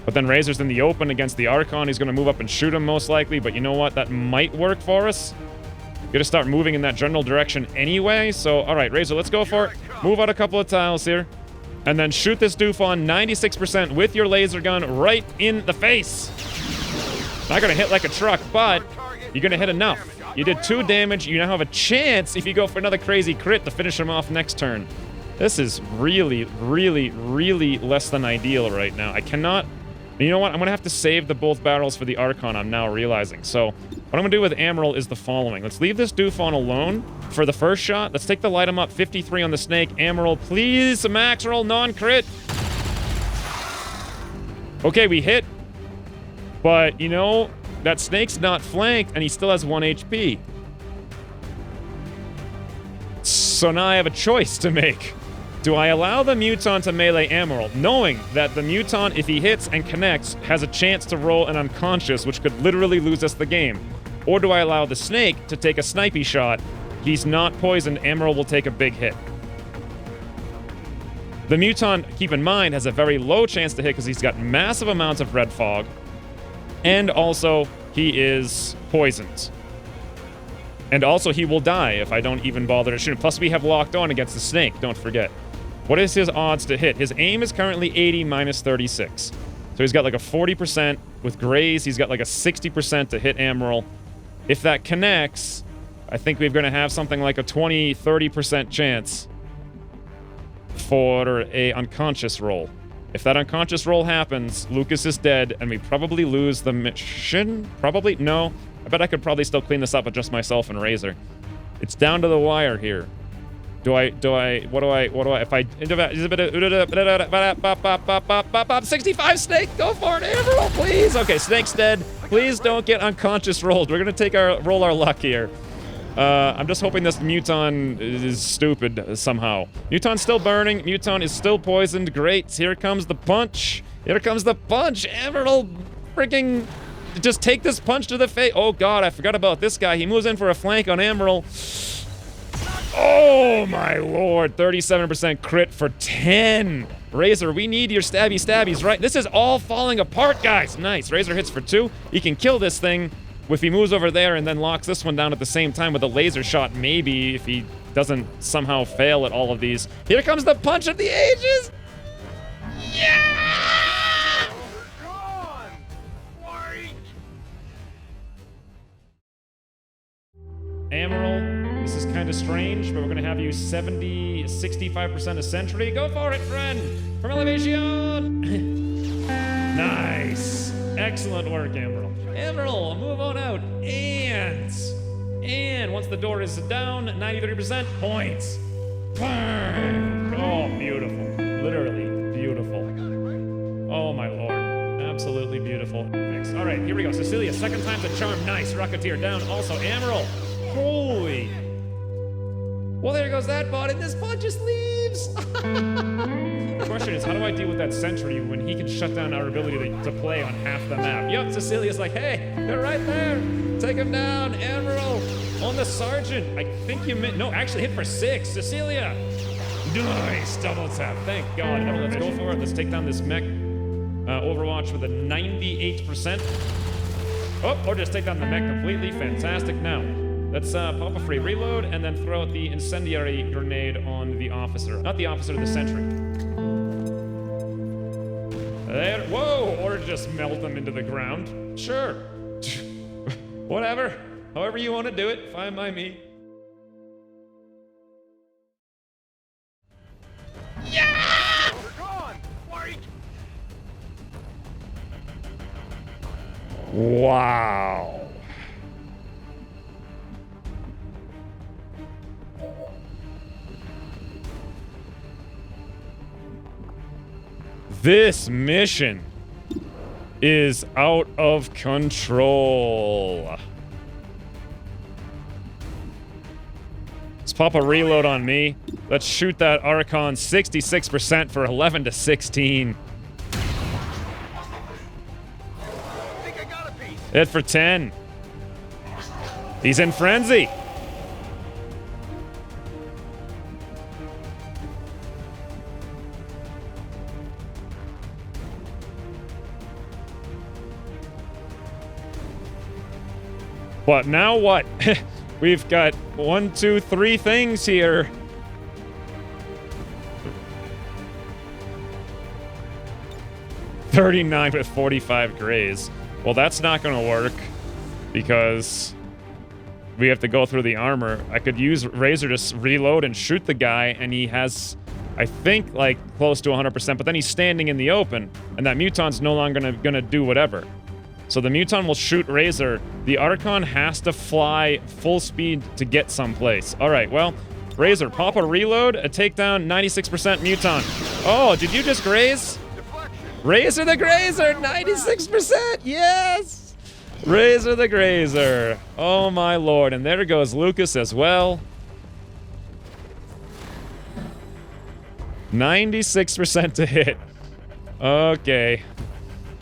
But then Razor's in the open against the Archon. He's going to move up and shoot him, most likely. But you know what? That might work for us. We're going to start moving in that general direction anyway. So, all right, Razor, let's go for it. Move out a couple of tiles here. And then shoot this doofon 96% with your laser gun right in the face. Not going to hit like a truck, but... you're gonna hit enough. You did 2 damage. You now have a chance, if you go for another crazy crit, to finish him off next turn. This is really, really, really less than ideal right now. I cannot... You know what? I'm going to have to save the both barrels for the Archon, I'm now realizing. So what I'm going to do with Amaryl is the following. Let's leave this Doofon alone for the first shot. Let's take the light him up. 53 on the snake. Amaryl, please. Max roll, non-crit. Okay, we hit. But, you know, that snake's not flanked, and he still has 1 HP. So now I have a choice to make. Do I allow the Muton to melee Amaryl, knowing that the Muton, if he hits and connects, has a chance to roll an unconscious, which could literally lose us the game? Or do I allow the snake to take a snipey shot? He's not poisoned, Amaryl will take a big hit. The Muton, keep in mind, has a very low chance to hit because he's got massive amounts of red fog. And also, he is poisoned. And also, he will die if I don't even bother to shoot him. Plus, we have locked on against the snake, don't forget. What is his odds to hit? His aim is currently 80 minus 36. So he's got like a 40%. With Graze, he's got like a 60% to hit Amaryl. If that connects, I think we're going to have something like a 20-30% chance for a unconscious roll. If that unconscious roll happens, Lucas is dead, and we probably lose the mission? Probably? No. I bet I could probably still clean this up with just myself and Razor. It's down to the wire here. If I... 65 Snake, go for it, Amaryl, please! Okay, Snake's dead. Please don't get unconscious rolled. We're gonna take roll our luck here. I'm just hoping this Muton is stupid somehow. Muton's still burning. Muton is still poisoned. Great. Here comes the punch. Here comes the punch. Amaryl freaking... Just take this punch to the face. Oh, God, I forgot about this guy. He moves in for a flank on Amaryl. Oh, my lord. 37% crit for 10. Razor, we need your stabbies, right? This is all falling apart, guys. Nice. Razor hits for 2. He can kill this thing if he moves over there and then locks this one down at the same time with a laser shot, maybe, if he doesn't somehow fail at all of these. Here comes the punch of the ages. Yeah! Gone! Fight! Amaryl, this is kind of strange, but we're going to have you 65% of Sentry. Go for it, friend! From Elevation! Nice! Excellent work, Amaryl. Amaryl, move on out. And once the door is down, 93% points. Bang! Oh, beautiful. Literally beautiful. Oh, my lord. Absolutely beautiful. Thanks. All right, here we go. Cecilia, second time's a charm. Nice. Rocketeer down. Also, Amaryl. Holy. Well, there goes that bot, and this bot just leaves. The question is, how do I deal with that sentry when he can shut down our ability to play on half the map? Yep, Cecilia's like, hey, they're right there. Take him down. Amaryl on the sergeant. I think you meant, no, actually hit for 6. Cecilia. Nice. Double tap. Thank God. Now let's go for it. Let's take down this mech. Overwatch with a 98%. Oh, or just take down the mech completely. Fantastic. Now, let's pop a free reload and then throw out the incendiary grenade on the officer. Not the officer, the sentry. There. Whoa! Or just melt them into the ground. Sure. Whatever. However you want to do it. Fine by me. Yeah! We're gone! Fight! Wow. This mission is out of control. Let's pop a reload on me. Let's shoot that Archon 66% for 11 to 16. Think I got a piece. Hit for 10. He's in frenzy. But now what? We've got 1, 2, 3 things here. $39 with 45 grays. Well, that's not going to work because we have to go through the armor. I could use Razor to reload and shoot the guy, and he has, I think, like, close to 100%, but then he's standing in the open, and that Muton's no longer gonna do whatever. So the Muton will shoot Razor. The Archon has to fly full speed to get someplace. All right, well, Razor, pop a reload, a takedown, 96% Muton. Oh, did you just graze? Razor the Grazer, 96%, yes! Razor the Grazer, oh my lord. And there goes Lucas as well. 96% to hit. Okay.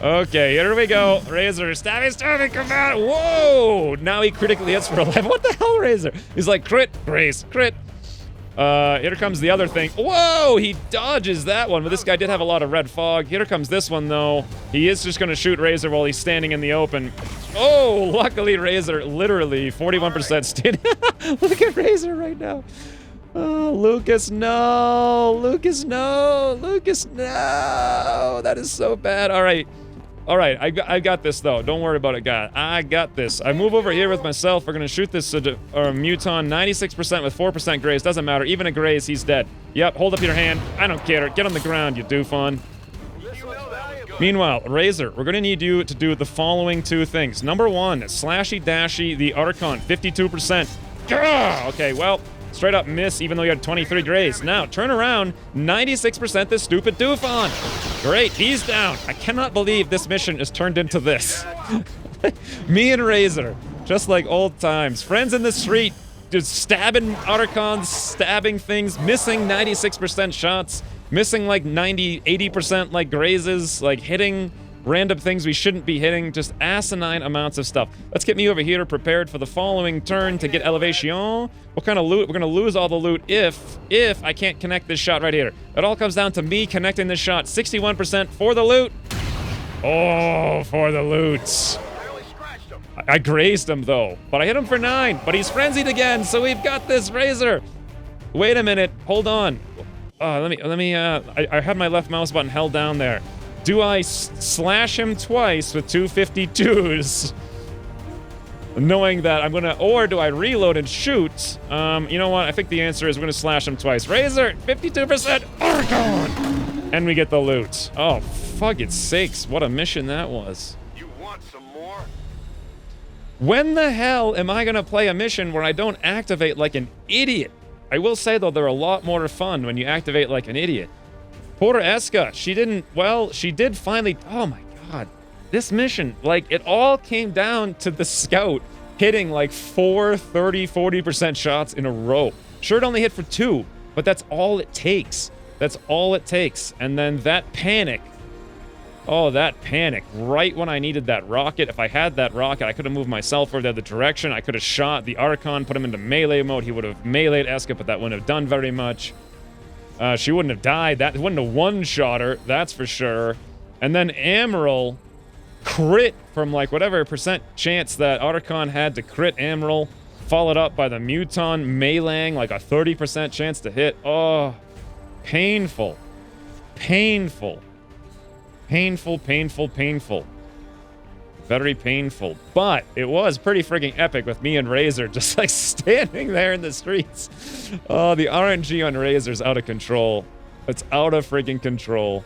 Okay, here we go. Razor, stabby, come out. Whoa! Now he critically hits for 11. What the hell, Razor? He's like, crit, graze, crit. Here comes the other thing. Whoa! He dodges that one, but this guy did have a lot of red fog. Here comes this one, though. He is just going to shoot Razor while he's standing in the open. Oh, luckily Razor, literally 41% standing. Look at Razor right now. Oh, Lucas, no! Lucas, no! Lucas, no! That is so bad. All right. All right, I got this, though. Don't worry about it, guy. I got this. I move over here with myself. We're going to shoot this Muton. 96% with 4% graze. Doesn't matter. Even a graze, he's dead. Yep, hold up your hand. I don't care. Get on the ground, you doofon. Meanwhile, Razor, we're going to need you to do the following two things. Number one, Slashy Dashy the Archon, 52%. Okay, well, straight up miss, even though you had 23 graze. Now, turn around, 96% this stupid doofon. Great, he's down. I cannot believe this mission is turned into this. Me and Razor, just like old times. Friends in the street, just stabbing Archons, stabbing things, missing 96% shots, missing like 90, 80% like grazes, like hitting random things we shouldn't be hitting, just asinine amounts of stuff. Let's get me over here prepared for the following turn to get elevation. What kind of loot? We're gonna lose all the loot if I can't connect this shot right here. It all comes down to me connecting this shot. 61% for the loot. Oh, for the loot. I grazed him though, but I hit him for 9, but he's frenzied again, so we've got this. Razor. Wait a minute, hold on. Let me, I had my left mouse button held down there. Do I slash him twice with 252s? Knowing that I'm gonna, or do I reload and shoot? You know what? I think the answer is we're gonna slash him twice. Razor, 52% Archon! And we get the loot. Oh, fuck its sakes. What a mission that was. You want some more? When the hell am I gonna play a mission where I don't activate like an idiot? I will say, though, they're a lot more fun when you activate like an idiot. Porter Eska, she did finally, oh my god. This mission, like, it all came down to the scout hitting like 4, 30, 40% shots in a row. Sure, it only hit for 2, but that's all it takes. That's all it takes. And then that panic, oh, that panic, right when I needed that rocket. If I had that rocket, I could have moved myself over the other direction. I could have shot the Archon, put him into melee mode. He would have meleeed Eska, but that wouldn't have done very much. She wouldn't have died. That wouldn't have one-shot her, that's for sure. And then Amaryl crit from like whatever percent chance that Archon had to crit Amaryl, followed up by the Muton meleeing like a 30% chance to hit. Oh, painful. Painful. Painful, painful, painful. Very painful. But it was pretty frigging epic with me and Razor just like standing there in the streets. Oh, the RNG on Razor's out of control. It's out of frigging control.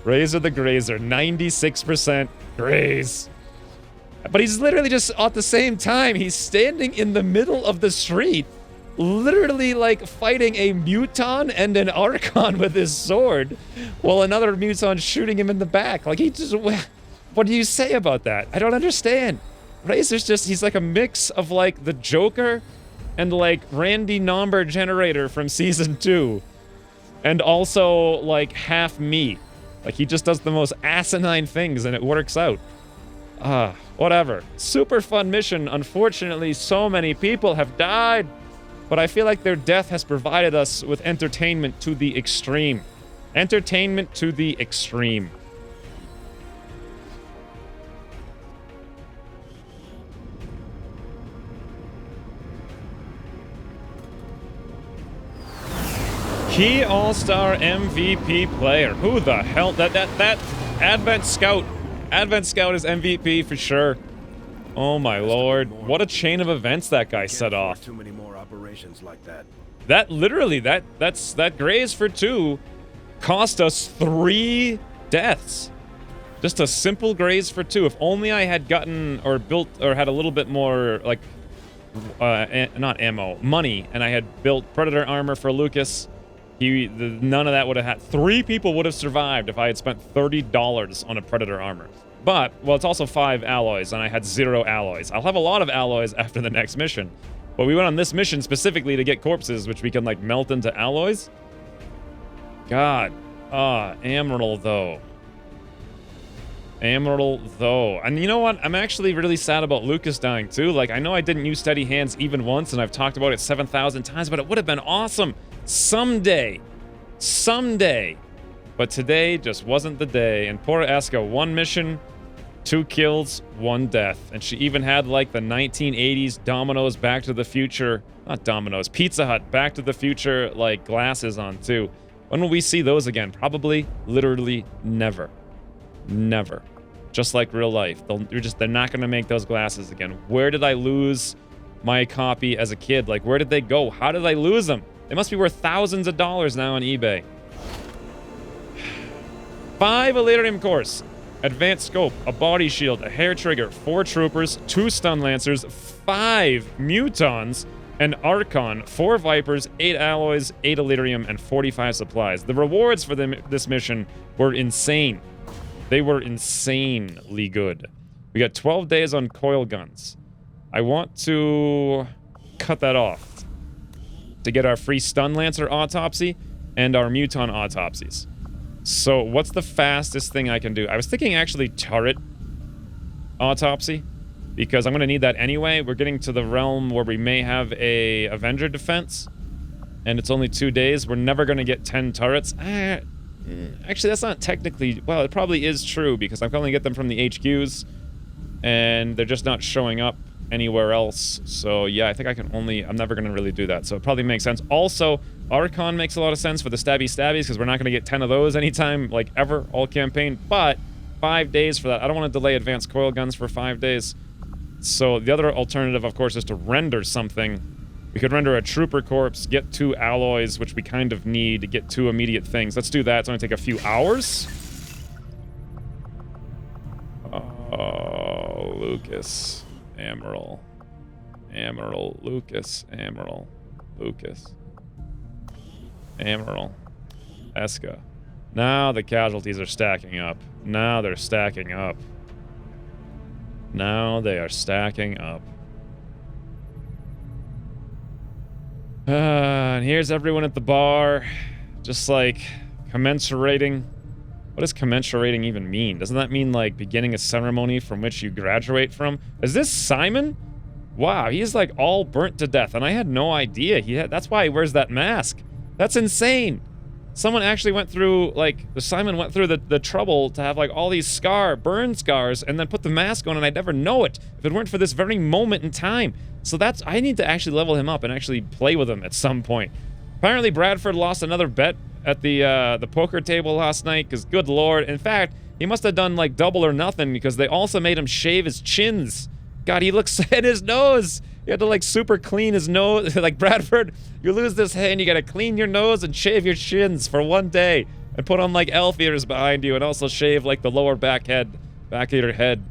Razor the Grazer, 96% graze. But he's literally just at the same time, he's standing in the middle of the street, literally like fighting a Muton and an Archon with his sword, while another Muton's shooting him in the back. Like he just... What do you say about that? I don't understand. Razor's just, he's like a mix of like the Joker and like Randy Nomber Generator from season 2. And also like half me. Like he just does the most asinine things and it works out. Whatever. Super fun mission. Unfortunately, so many people have died. But I feel like their death has provided us with entertainment to the extreme. Entertainment to the extreme. Key All-Star MVP player. Who the hell? That Advent Scout. Advent Scout is MVP for sure. Oh my lord. What a chain of events that guy set off. Too many more operations like that. That literally, that graze for 2 cost us 3 deaths. Just a simple graze for 2. If only I had gotten or built or had a little bit more like not ammo, money, and I had built predator armor for Lucas, none of that would have had. 3 people would have survived if I had spent $30 on a predator armor. But, well, it's also 5 alloys, and I had 0 alloys. I'll have a lot of alloys after the next mission. But we went on this mission specifically to get corpses, which we can, like, melt into alloys. God. Emerald, though. Emerald, though. And you know what? I'm actually really sad about Lucas dying, too. Like, I know I didn't use steady hands even once, and I've talked about it 7,000 times, but it would have been awesome. Someday. Someday. But today just wasn't the day. And poor Eska, 1 mission, 2 kills, 1 death. And she even had, like, the 1980s Domino's Back to the Future... Not Domino's, Pizza Hut Back to the Future, like, glasses on, too. When will we see those again? Probably, literally, never. Never. Just like real life. They're not going to make those glasses again. Where did I lose my copy as a kid? Like, where did they go? How did I lose them? They must be worth thousands of dollars now on eBay. 5 Elerium cores. Advanced scope, a body shield, a hair trigger, 4 troopers, 2 stun lancers, 5 mutons, an Archon, 4 Vipers, 8 alloys, 8 Elerium, and 45 supplies. The rewards for this mission were insane. They were insanely good. We got 12 days on coil guns. I want to cut that off to get our free stun lancer autopsy and our muton autopsies. So what's the fastest thing I can do? I was thinking actually turret autopsy, because I'm going to need that anyway. We're getting to the realm where we may have a Avenger defense, and it's only 2 days. We're never going to get 10 turrets. Actually, that's not technically... Well, it probably is true, because I'm going to get them from the HQs, and they're just not showing up anywhere else. So yeah, I think I can only... I'm never going to really do that, so it probably makes sense. Also, Archon makes a lot of sense for the stabbies, because we're not going to get 10 of those anytime, like, ever, all campaign. But 5 days for that. I don't want to delay advanced coil guns for 5 days. So the other alternative, of course, is to render something. We could render a trooper corpse, get 2 alloys, which we kind of need to get 2 immediate things. Let's do that. It's going to take a few hours. Oh, Lucas. Emerald. Emerald. Lucas. Emerald. Lucas. Emerald. Eska. Now the casualties are stacking up. Now they're stacking up. Now they are stacking up. And here's everyone at the bar. Just like commensurating. What does commensurating even mean? Doesn't that mean like beginning a ceremony from which you graduate from? Is this Simon? Wow, he's like all burnt to death, and I had no idea. That's why he wears that mask. That's insane. Someone actually went through, like, Simon went through the trouble to have, like, all these burn scars, and then put the mask on, and I'd never know it if it weren't for this very moment in time. So I need to actually level him up and actually play with him at some point. Apparently, Bradford lost another bet at the poker table last night, because good lord. In fact, he must have done, like, double or nothing, because they also made him shave his chins. God, he looks at his nose. You had to, like, super clean his nose. Like, Bradford, you lose this hand, you gotta clean your nose and shave your chins for 1 day. And put on, like, elf ears behind you and also shave, like, the lower back of your head.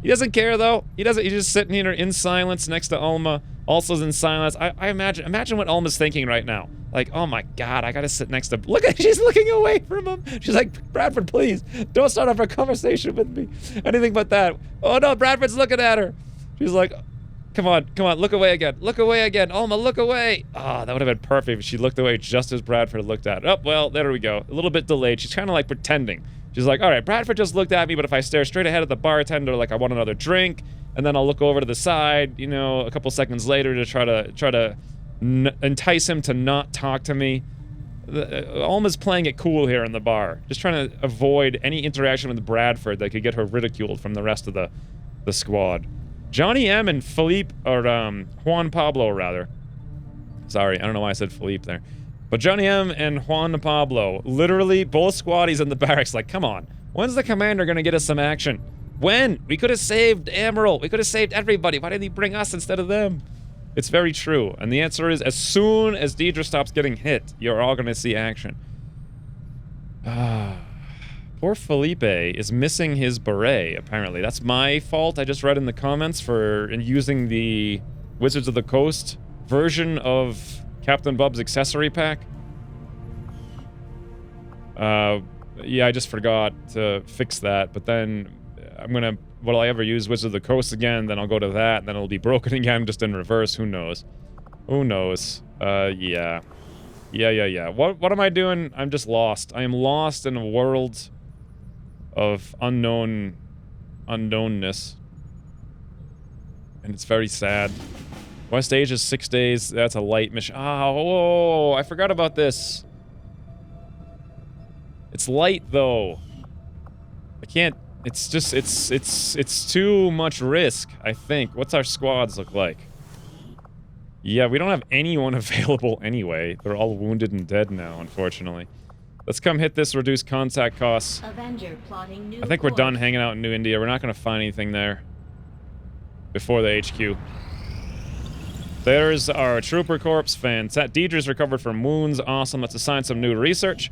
He doesn't care, though. He doesn't. He's just sitting here in silence next to Alma. Alsa's in silence. I imagine what Alma's thinking right now. Like, oh my God, I gotta sit next to... Look at... She's looking away from him. She's like, Bradford, please, don't start off a conversation with me. Anything but that. Oh no, Bradford's looking at her. She's like... Come on, look away again. Look away again. Alma, look away. Ah, that would have been perfect if she looked away just as Bradford looked at her. Oh, well, there we go. A little bit delayed. She's kind of like pretending. She's like, all right, Bradford just looked at me, but if I stare straight ahead at the bartender, like I want another drink, and then I'll look over to the side, you know, a couple seconds later to try to entice him to not talk to me. Alma's playing it cool here in the bar. Just trying to avoid any interaction with Bradford that could get her ridiculed from the rest of the squad. Johnny M and Philippe, or Juan Pablo, rather. Sorry, I don't know why I said Philippe there. But Johnny M and Juan Pablo, literally both squaddies in the barracks, like, come on. When's the commander gonna get us some action? When? We could have saved Emerald. We could have saved everybody. Why did he bring us instead of them? It's very true. And the answer is, as soon as Deidre stops getting hit, you're all going to see action. Poor Felipe is missing his beret, apparently. That's my fault. I just read in the comments for using the Wizards of the Coast version of Captain Bub's accessory pack. Yeah, I just forgot to fix that, but then I'm gonna... Will I ever use Wizards of the Coast again? Then I'll go to that, and then it'll be broken again, just in reverse. Who knows? Who knows? Yeah. Yeah. What am I doing? I'm just lost. I am lost in a world of unknownness. And it's very sad. West Asia is 6 days. That's a light mission. Oh, I forgot about this. It's light, though. I can't... It's just... It's too much risk, I think. What's our squads look like? Yeah, we don't have anyone available anyway. They're all wounded and dead now, unfortunately. Let's come hit this reduced contact costs. Avenger plotting new I think we're course. done hanging out in New India. We're not going to find anything there before the HQ. There's our trooper corps. Fantastic. Deidre's recovered from wounds. Awesome. Let's assign some new research.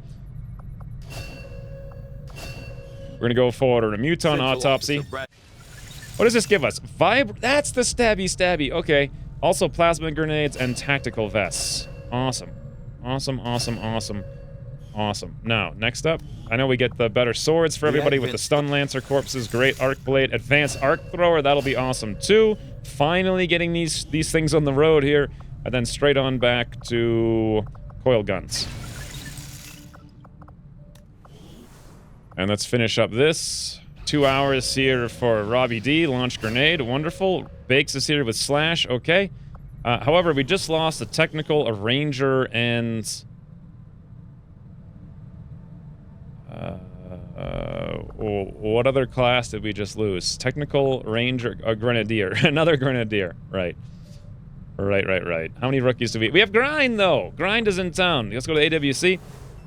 We're going to go forward on a muton autopsy. What does this give us? That's the stabby. Okay. Also plasma grenades and tactical vests. Awesome. Awesome. Now, next up, I know we get the better swords for everybody with the stun lancer corpses. Great arc blade, advanced arc thrower. That'll be awesome too. Finally getting these things on the road here, and then straight on back to coil guns. And let's finish up this. 2 hours here for Robbie D. Launch grenade. Wonderful. Bakes is here with slash. Okay. However, we just lost a technical, a ranger, and... what other class did we just lose? Technical, ranger, a grenadier. Another grenadier. Right. How many rookies do we... We have Grind, though! Grind is in town. Let's go to AWC.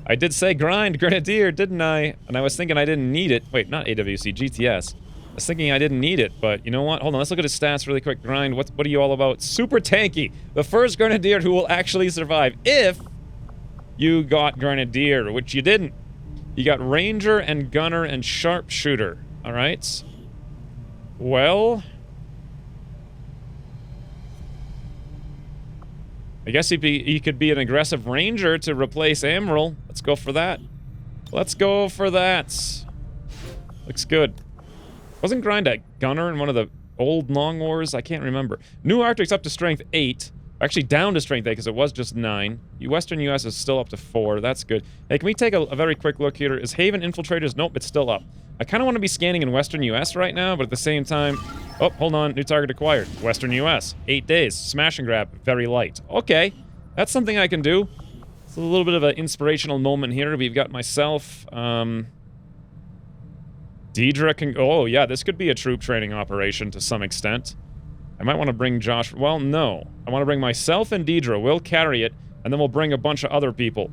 I did say Grind, Grenadier, didn't I? And I was thinking I didn't need it. Wait, not AWC, GTS. I was thinking I didn't need it, but you know what? Hold on, let's look at his stats really quick. Grind, what are you all about? Super tanky. The first Grenadier who will actually survive if you got Grenadier, which you didn't. You got Ranger and Gunner and Sharpshooter. All right. Well... I guess he could be an aggressive Ranger to replace Emerald. Let's go for that. Let's go for that. Looks good. Wasn't Grind a Gunner in one of the old Long Wars? I can't remember. New Arctic's up to strength 8. Actually down to strength 8 because it was just 9. Western US is still up to 4. That's good. Hey, can we take a very quick look here? Is Haven Infiltrators? Nope, it's still up. I kind of want to be scanning in Western US right now, but at the same time... Oh, hold on. New target acquired. Western US. 8 days. Smash and grab. Very light. Okay. That's something I can do. It's a little bit of an inspirational moment here. We've got myself. Deidre can... Oh, yeah. This could be a troop training operation to some extent. I might want to bring Josh... Well, no. I want to bring myself and Deidre. We'll carry it, and then we'll bring a bunch of other people.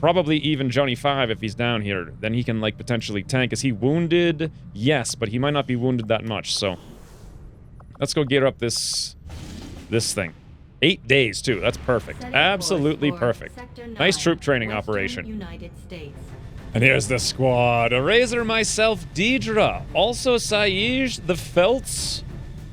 Probably even Johnny 5 if he's down here. Then he can, like, potentially tank. Is he wounded? Yes, but he might not be wounded that much, so... Let's go gear up this thing. 8 days, too. That's perfect. Absolutely perfect. Nice troop training operation. United States. And here's the squad. Eraser, myself, Deidre. Also Saij, the Feltz,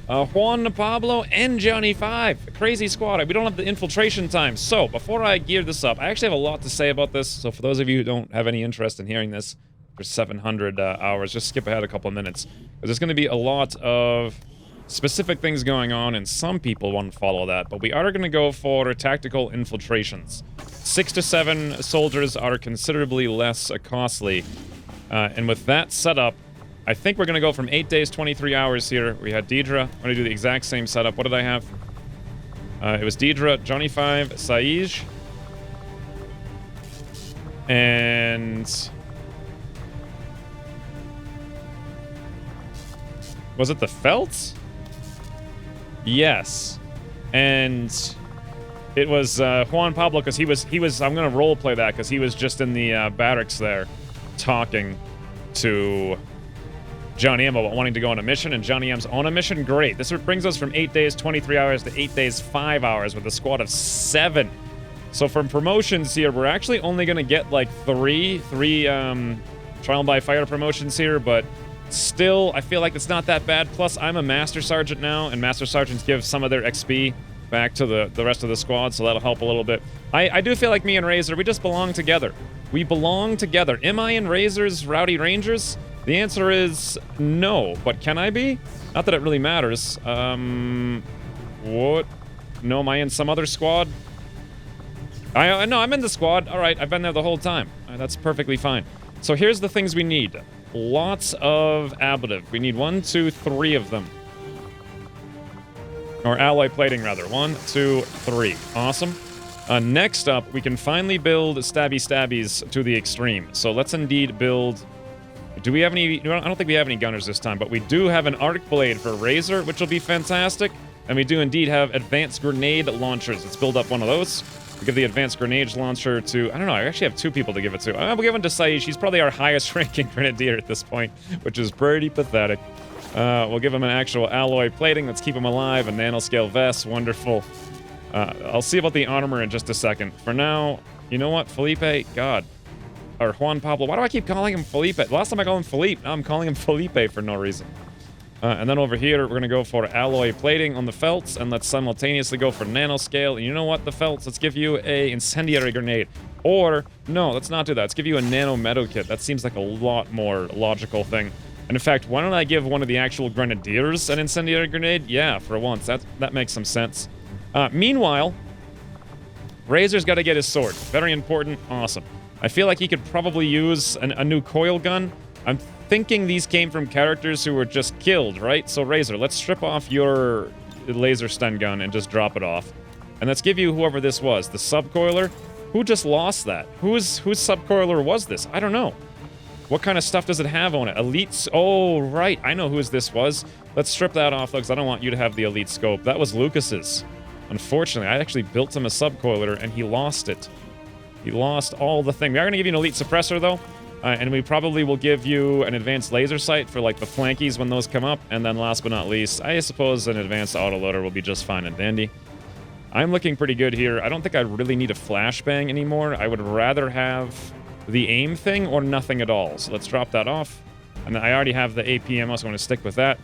Juan Pablo, and Johnny 5. A crazy squad. We don't have the infiltration time. So, before I gear this up, I actually have a lot to say about this. So for those of you who don't have any interest in hearing this for 700 hours, just skip ahead a couple of minutes. Because there's going to be a lot of... specific things going on, and some people want to follow that, but we are going to go for tactical infiltrations. 6 to 7 soldiers are considerably less costly, and with that setup, I think we're going to go from 8 days, 23 hours here. We had Deidre. I'm going to do the exact same setup. What did I have? It was Deidre, Johnny 5, Saij, and... was it the Feltz? Yes, and it was Juan Pablo because he was. I'm gonna role play that because he was just in the barracks there, talking to Johnny M wanting to go on a mission, and Johnny M's on a mission. Great. This brings us from 8 days, 23 hours to 8 days, 5 hours with a squad of 7. So from promotions here, we're actually only going to get like three trial by fire promotions here, but still, I feel like it's not that bad. Plus, I'm a Master Sergeant now, and Master Sergeants give some of their XP back to the rest of the squad, so that'll help a little bit. I do feel like me and Razor, we just belong together. We belong together. Am I in Razor's Rowdy Rangers? The answer is no, but can I be? Not that it really matters. What? No, am I in some other squad? No, I'm in the squad. All right, I've been there the whole time. That's perfectly fine. So here's the things we need. Lots of ablative. We need 1, 2, 3 of them. Or alloy plating, rather. 1, 2, 3. Awesome. Next up, we can finally build stabby stabbies to the extreme. So let's indeed build... Do we have any... I don't think we have any gunners this time, but we do have an arc blade for Razor, which will be fantastic. And we do indeed have advanced grenade launchers. Let's build up one of those. We'll give the advanced grenade launcher to... I don't know, I actually have 2 people to give it to. We'll give one to Saish. He's probably our highest ranking grenadier at this point, which is pretty pathetic. We'll give him an actual alloy plating. Let's keep him alive. A nanoscale vest. Wonderful. I'll see about the armor in just a second. For now, you know what, Felipe? God. Or Juan Pablo. Why do I keep calling him Felipe? Last time I called him Felipe. Now I'm calling him Felipe for no reason. And then over here, we're going to go for alloy plating on the felts, and let's simultaneously go for nanoscale. And you know what, the felts? Let's give you a incendiary grenade. Or, no, let's not do that. Let's give you a nano metal kit. That seems like a lot more logical thing. And in fact, why don't I give one of the actual grenadiers an incendiary grenade? Yeah, for once. That makes some sense. Meanwhile, Razor's got to get his sword. Very important. Awesome. I feel like he could probably use a new coil gun. I'm thinking these came from characters who were just killed, right? So Razor, let's strip off your laser stun gun and just drop it off. And let's give you whoever this was, the subcoiler. Who just lost that? Whose subcoiler was this? I don't know. What kind of stuff does it have on it? Elites? Oh, right. I know whose this was. Let's strip that off, though, because I don't want you to have the elite scope. That was Lucas's. Unfortunately, I actually built him a subcoiler, and he lost it. He lost all the thing. We are going to give you an elite suppressor, though. And we probably will give you an advanced laser sight for, like, the flankies when those come up. And then last but not least, I suppose an advanced autoloader will be just fine and dandy. I'm looking pretty good here. I don't think I really need a flashbang anymore. I would rather have the aim thing or nothing at all. So let's drop that off. And I already have the APM, so I'm going to stick with that.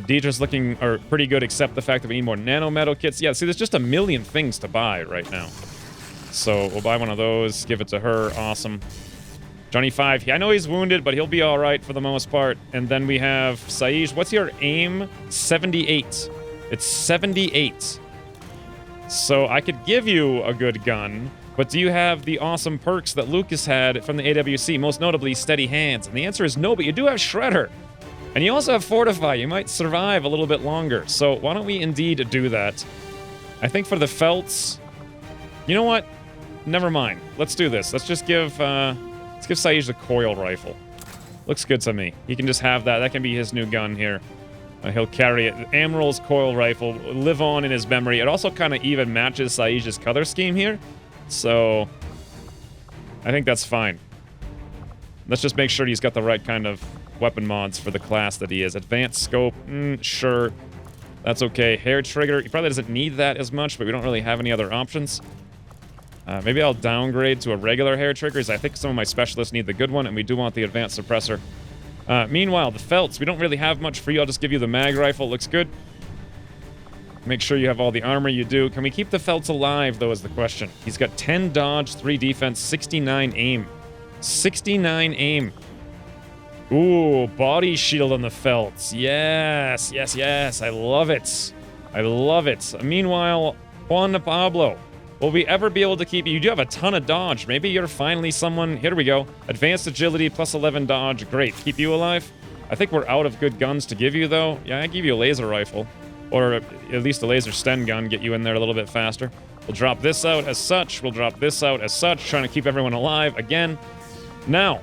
Deidre's looking pretty good, except the fact that we need more nano metal kits. Yeah, see, there's just a million things to buy right now. So we'll buy one of those, give it to her. Awesome. Johnny 5. I know he's wounded, but he'll be all right for the most part. And then we have Saish. What's your aim? 78. It's 78. So I could give you a good gun, but do you have the awesome perks that Lucas had from the AWC, most notably Steady Hands? And the answer is no, but you do have Shredder. And you also have Fortify. You might survive a little bit longer. So why don't we indeed do that? I think for the felts... You know what? Never mind. Let's do this. Let's just give Saish the coil rifle. Looks good to me. He can just have that. That can be his new gun here. He'll carry it. Amiral's coil rifle will live on in his memory. It also kind of even matches Saish's color scheme here. So I think that's fine. Let's just make sure he's got the right kind of weapon mods for the class that he is. Advanced scope, sure. That's okay. Hair trigger, he probably doesn't need that as much, but we don't really have any other options. Maybe I'll downgrade to a regular hair trigger, as I think some of my specialists need the good one, and we do want the advanced suppressor. Meanwhile, the felts, we don't really have much for you. I'll just give you the mag rifle. Looks good. Make sure you have all the armor you do. Can we keep the felts alive, though, is the question. He's got 10 dodge, 3 defense, 69 aim. 69 aim. Ooh, body shield on the felts. Yes, yes, yes. I love it. I love it. Meanwhile, Juan Pablo. Will we ever be able to keep you? You do have a ton of dodge. Maybe you're finally someone... Here we go. Advanced agility, plus 11 dodge. Great. Keep you alive. I think we're out of good guns to give you, though. Yeah, I give you a laser rifle. Or at least a laser Sten gun. Get you in there a little bit faster. We'll drop this out as such. We'll drop this out as such. Trying to keep everyone alive again. Now...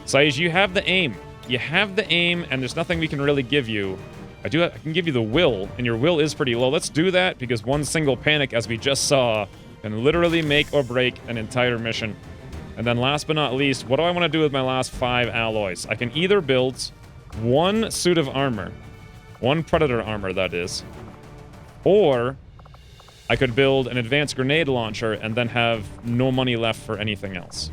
Saish, you have the aim. You have the aim, and there's nothing we can really give you. I can give you the will, and your will is pretty low. Let's do that, because one single panic, as we just saw, can literally make or break an entire mission. And then last but not least, what do I want to do with my last 5 alloys? I can either build 1 suit of armor, 1 predator armor, that is, or I could build an advanced grenade launcher and then have no money left for anything else.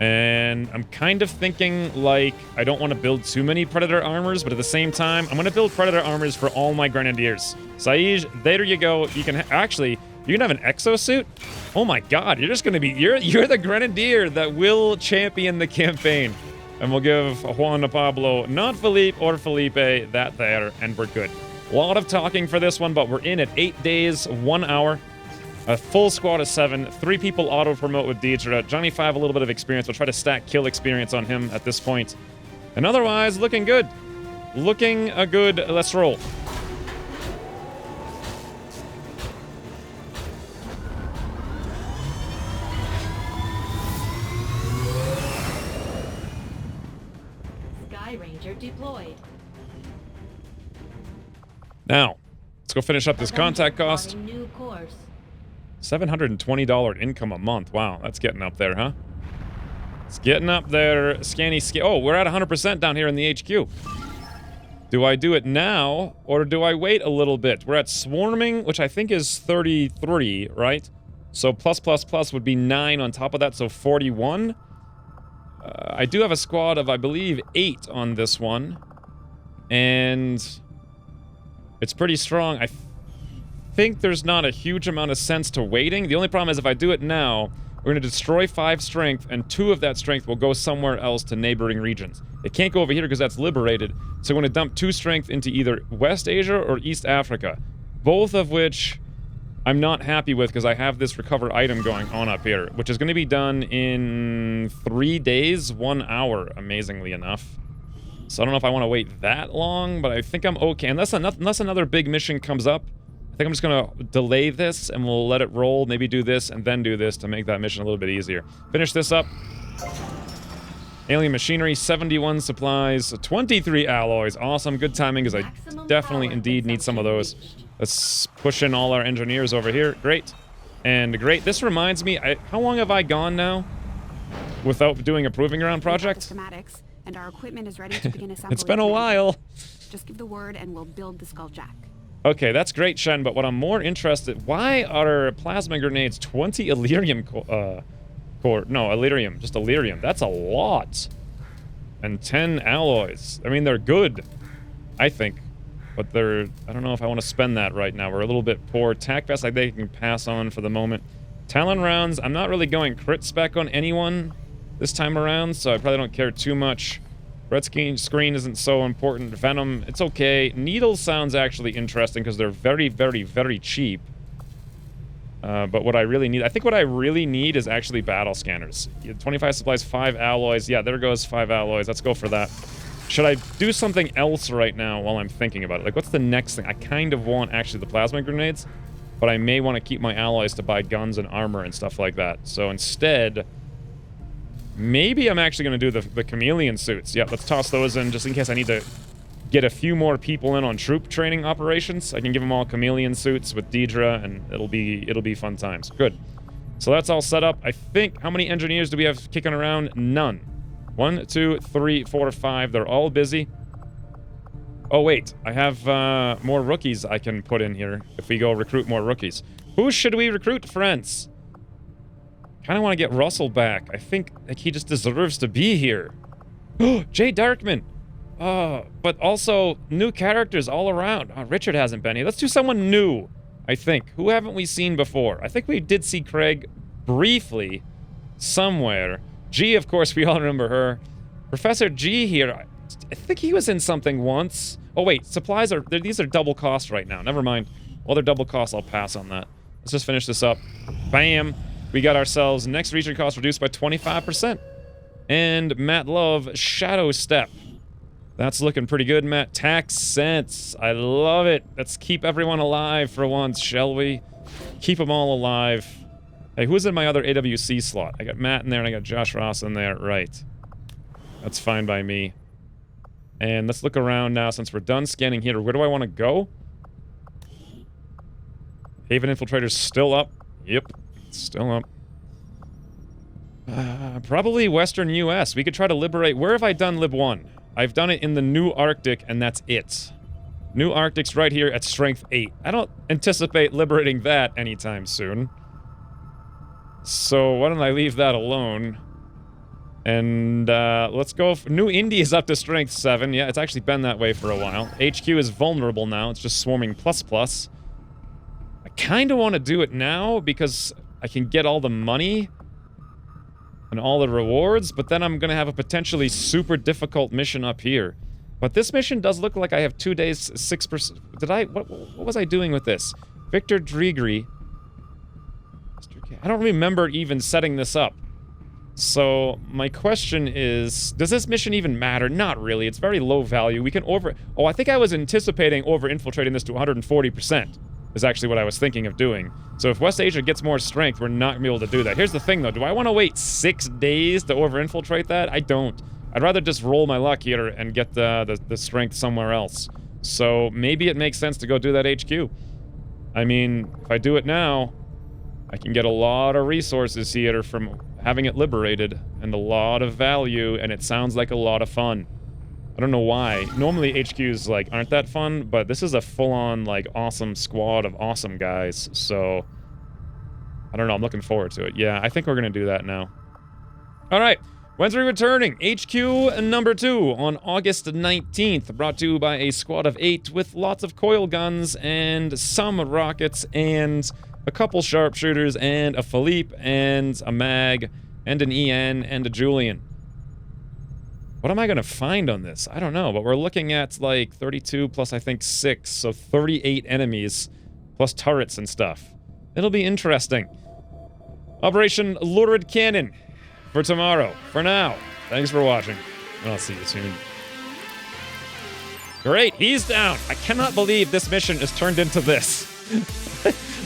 And I'm kind of thinking, like, I don't want to build too many Predator armors, but at the same time, I'm going to build Predator armors for all my Grenadiers. Saij, there you go. You can actually, you can have an exosuit? Oh my god, you're just going to be, you're the Grenadier that will champion the campaign. And we'll give Juan Pablo, not Felipe or Felipe, that there, and we're good. A lot of talking for this one, but we're in at 8 days, 1 hour. A full squad of 7, 3 people auto-promote with Deidre. Johnny 5, a little bit of experience. We'll try to stack kill experience on him at this point. And otherwise, looking good. Looking a good. Let's roll. Sky Ranger deployed. Now, let's go finish up this contact cost. New course. $720 income a month. Wow, that's getting up there, huh? It's getting up there. Oh, we're at 100% down here in the HQ. Do I do it now, or do I wait a little bit? We're at swarming, which I think is 33, right? So plus would be 9 on top of that, so 41. I do have a squad of, I believe, 8 on this one. And it's pretty strong. I think there's not a huge amount of sense to waiting. The only problem is if I do it now, we're going to destroy 5 strength, and 2 of that strength will go somewhere else to neighboring regions. It can't go over here because that's liberated, so we're going to dump 2 strength into either West Asia or East Africa, both of which I'm not happy with because I have this recover item going on up here, which is going to be done in 3 days, 1 hour, amazingly enough. So I don't know if I want to wait that long, but I think I'm okay. Unless another big mission comes up, I think I'm just going to delay this and we'll let it roll, maybe do this and then do this to make that mission a little bit easier. Finish this up. Alien machinery, 71 supplies, 23 alloys. Awesome, good timing because I definitely indeed need some of those. Let's push in all our engineers over here. Great. And great. This reminds me, how long have I gone now without doing a Proving Ground project? Schematics, and our equipment is ready to begin assembly. It's been a while. Just give the word and we'll build the Skulljack. Okay, that's great, Shen, but what I'm more interested... Why are plasma grenades 20 Illyrium core? No, Illyrium. Just Illyrium. That's a lot. And 10 alloys. I mean, they're good, I think. But they're... I don't know if I want to spend that right now. We're a little bit poor. Tac Vest, I think I can pass on for the moment. Talon rounds, I'm not really going crit spec on anyone this time around, so I probably don't care too much. Red screen isn't so important. Venom, it's okay. Needles sounds actually interesting because they're very, very, very cheap. But what I really need... I think what I really need is actually battle scanners. 25 supplies, 5 alloys. Yeah, there goes 5 alloys. Let's go for that. Should I do something else right now while I'm thinking about it? Like, what's the next thing? I kind of want actually the plasma grenades, but I may want to keep my alloys to buy guns and armor and stuff like that. So instead... Maybe I'm actually going to do the chameleon suits. Yeah, let's toss those in just in case I need to get a few more people in on troop training operations. I can give them all chameleon suits with Deidre, and it'll be fun times. Good. So that's all set up. I think, how many engineers do we have kicking around? None. 1, 2, 3, 4, 5. They're all busy. Oh, wait. I have more rookies I can put in here if we go recruit more rookies. Who should we recruit, friends? Kind of want to get Russell back. I think like, he just deserves to be here. Jay Darkman. But also new characters all around. Oh, Richard hasn't been here. Let's do someone new, I think. Who haven't we seen before? I think we did see Craig briefly somewhere. G, of course, we all remember her. Professor G here. I think he was in something once. Oh, wait. Supplies are... These are double cost right now. Never mind. While they're double cost, I'll pass on that. Let's just finish this up. Bam. We got ourselves next region cost reduced by 25%. And Matt Love, Shadow Step. That's looking pretty good, Matt. Tax Sense. I love it. Let's keep everyone alive for once, shall we? Keep them all alive. Hey, who's in my other AWC slot? I got Matt in there and I got Josh Ross in there. Right. That's fine by me. And let's look around now since we're done scanning here. Where do I want to go? Haven Infiltrator's still up. Yep. Still up. Probably Western US. We could try to liberate... Where have I done Lib 1? I've done it in the New Arctic, and that's it. New Arctic's right here at Strength 8. I don't anticipate liberating that anytime soon. So why don't I leave that alone? And let's go... New Indy is up to Strength 7. Yeah, it's actually been that way for a while. HQ is vulnerable now. It's just swarming ++. I kind of want to do it now because I can get all the money and all the rewards, but then I'm going to have a potentially super difficult mission up here. But this mission does look like I have 2 days, 6%. Did I... What was I doing with this? Victor Drigri. I don't remember even setting this up. So, my question is, does this mission even matter? Not really. It's very low value. We can over... Oh, I think I was anticipating over-infiltrating this to 140%. Is actually what I was thinking of doing. So if West Asia gets more strength, we're not going to be able to do that. Here's the thing, though. Do I want to wait 6 days to over-infiltrate that? I don't. I'd rather just roll my luck here and get the strength somewhere else. So maybe it makes sense to go do that HQ. I mean, if I do it now, I can get a lot of resources here from having it liberated, and a lot of value, and it sounds like a lot of fun. I don't know why. Normally HQs, like, aren't that fun, but this is a full-on, like, awesome squad of awesome guys, so... I don't know, I'm looking forward to it. Yeah, I think we're gonna do that now. Alright, when's we returning? HQ number 2 on August 19th, brought to you by a squad of 8 with lots of coil guns and some rockets and a couple sharpshooters and a Philippe and a Mag and an EN and a Julian. What am I going to find on this? I don't know, but we're looking at, like, 32 plus, I think, 6, so 38 enemies, plus turrets and stuff. It'll be interesting. Operation Lurid Cannon for tomorrow. For now, thanks for watching, and I'll see you soon. Great, he's down. I cannot believe this mission is turned into this.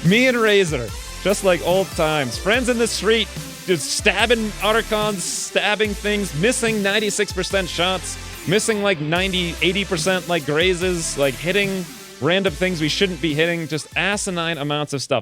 Me and Razor, just like old times. Friends in the street, just stabbing Archons, stabbing things, missing 96% shots, missing like 80% like grazes, like hitting random things we shouldn't be hitting, just asinine amounts of stuff.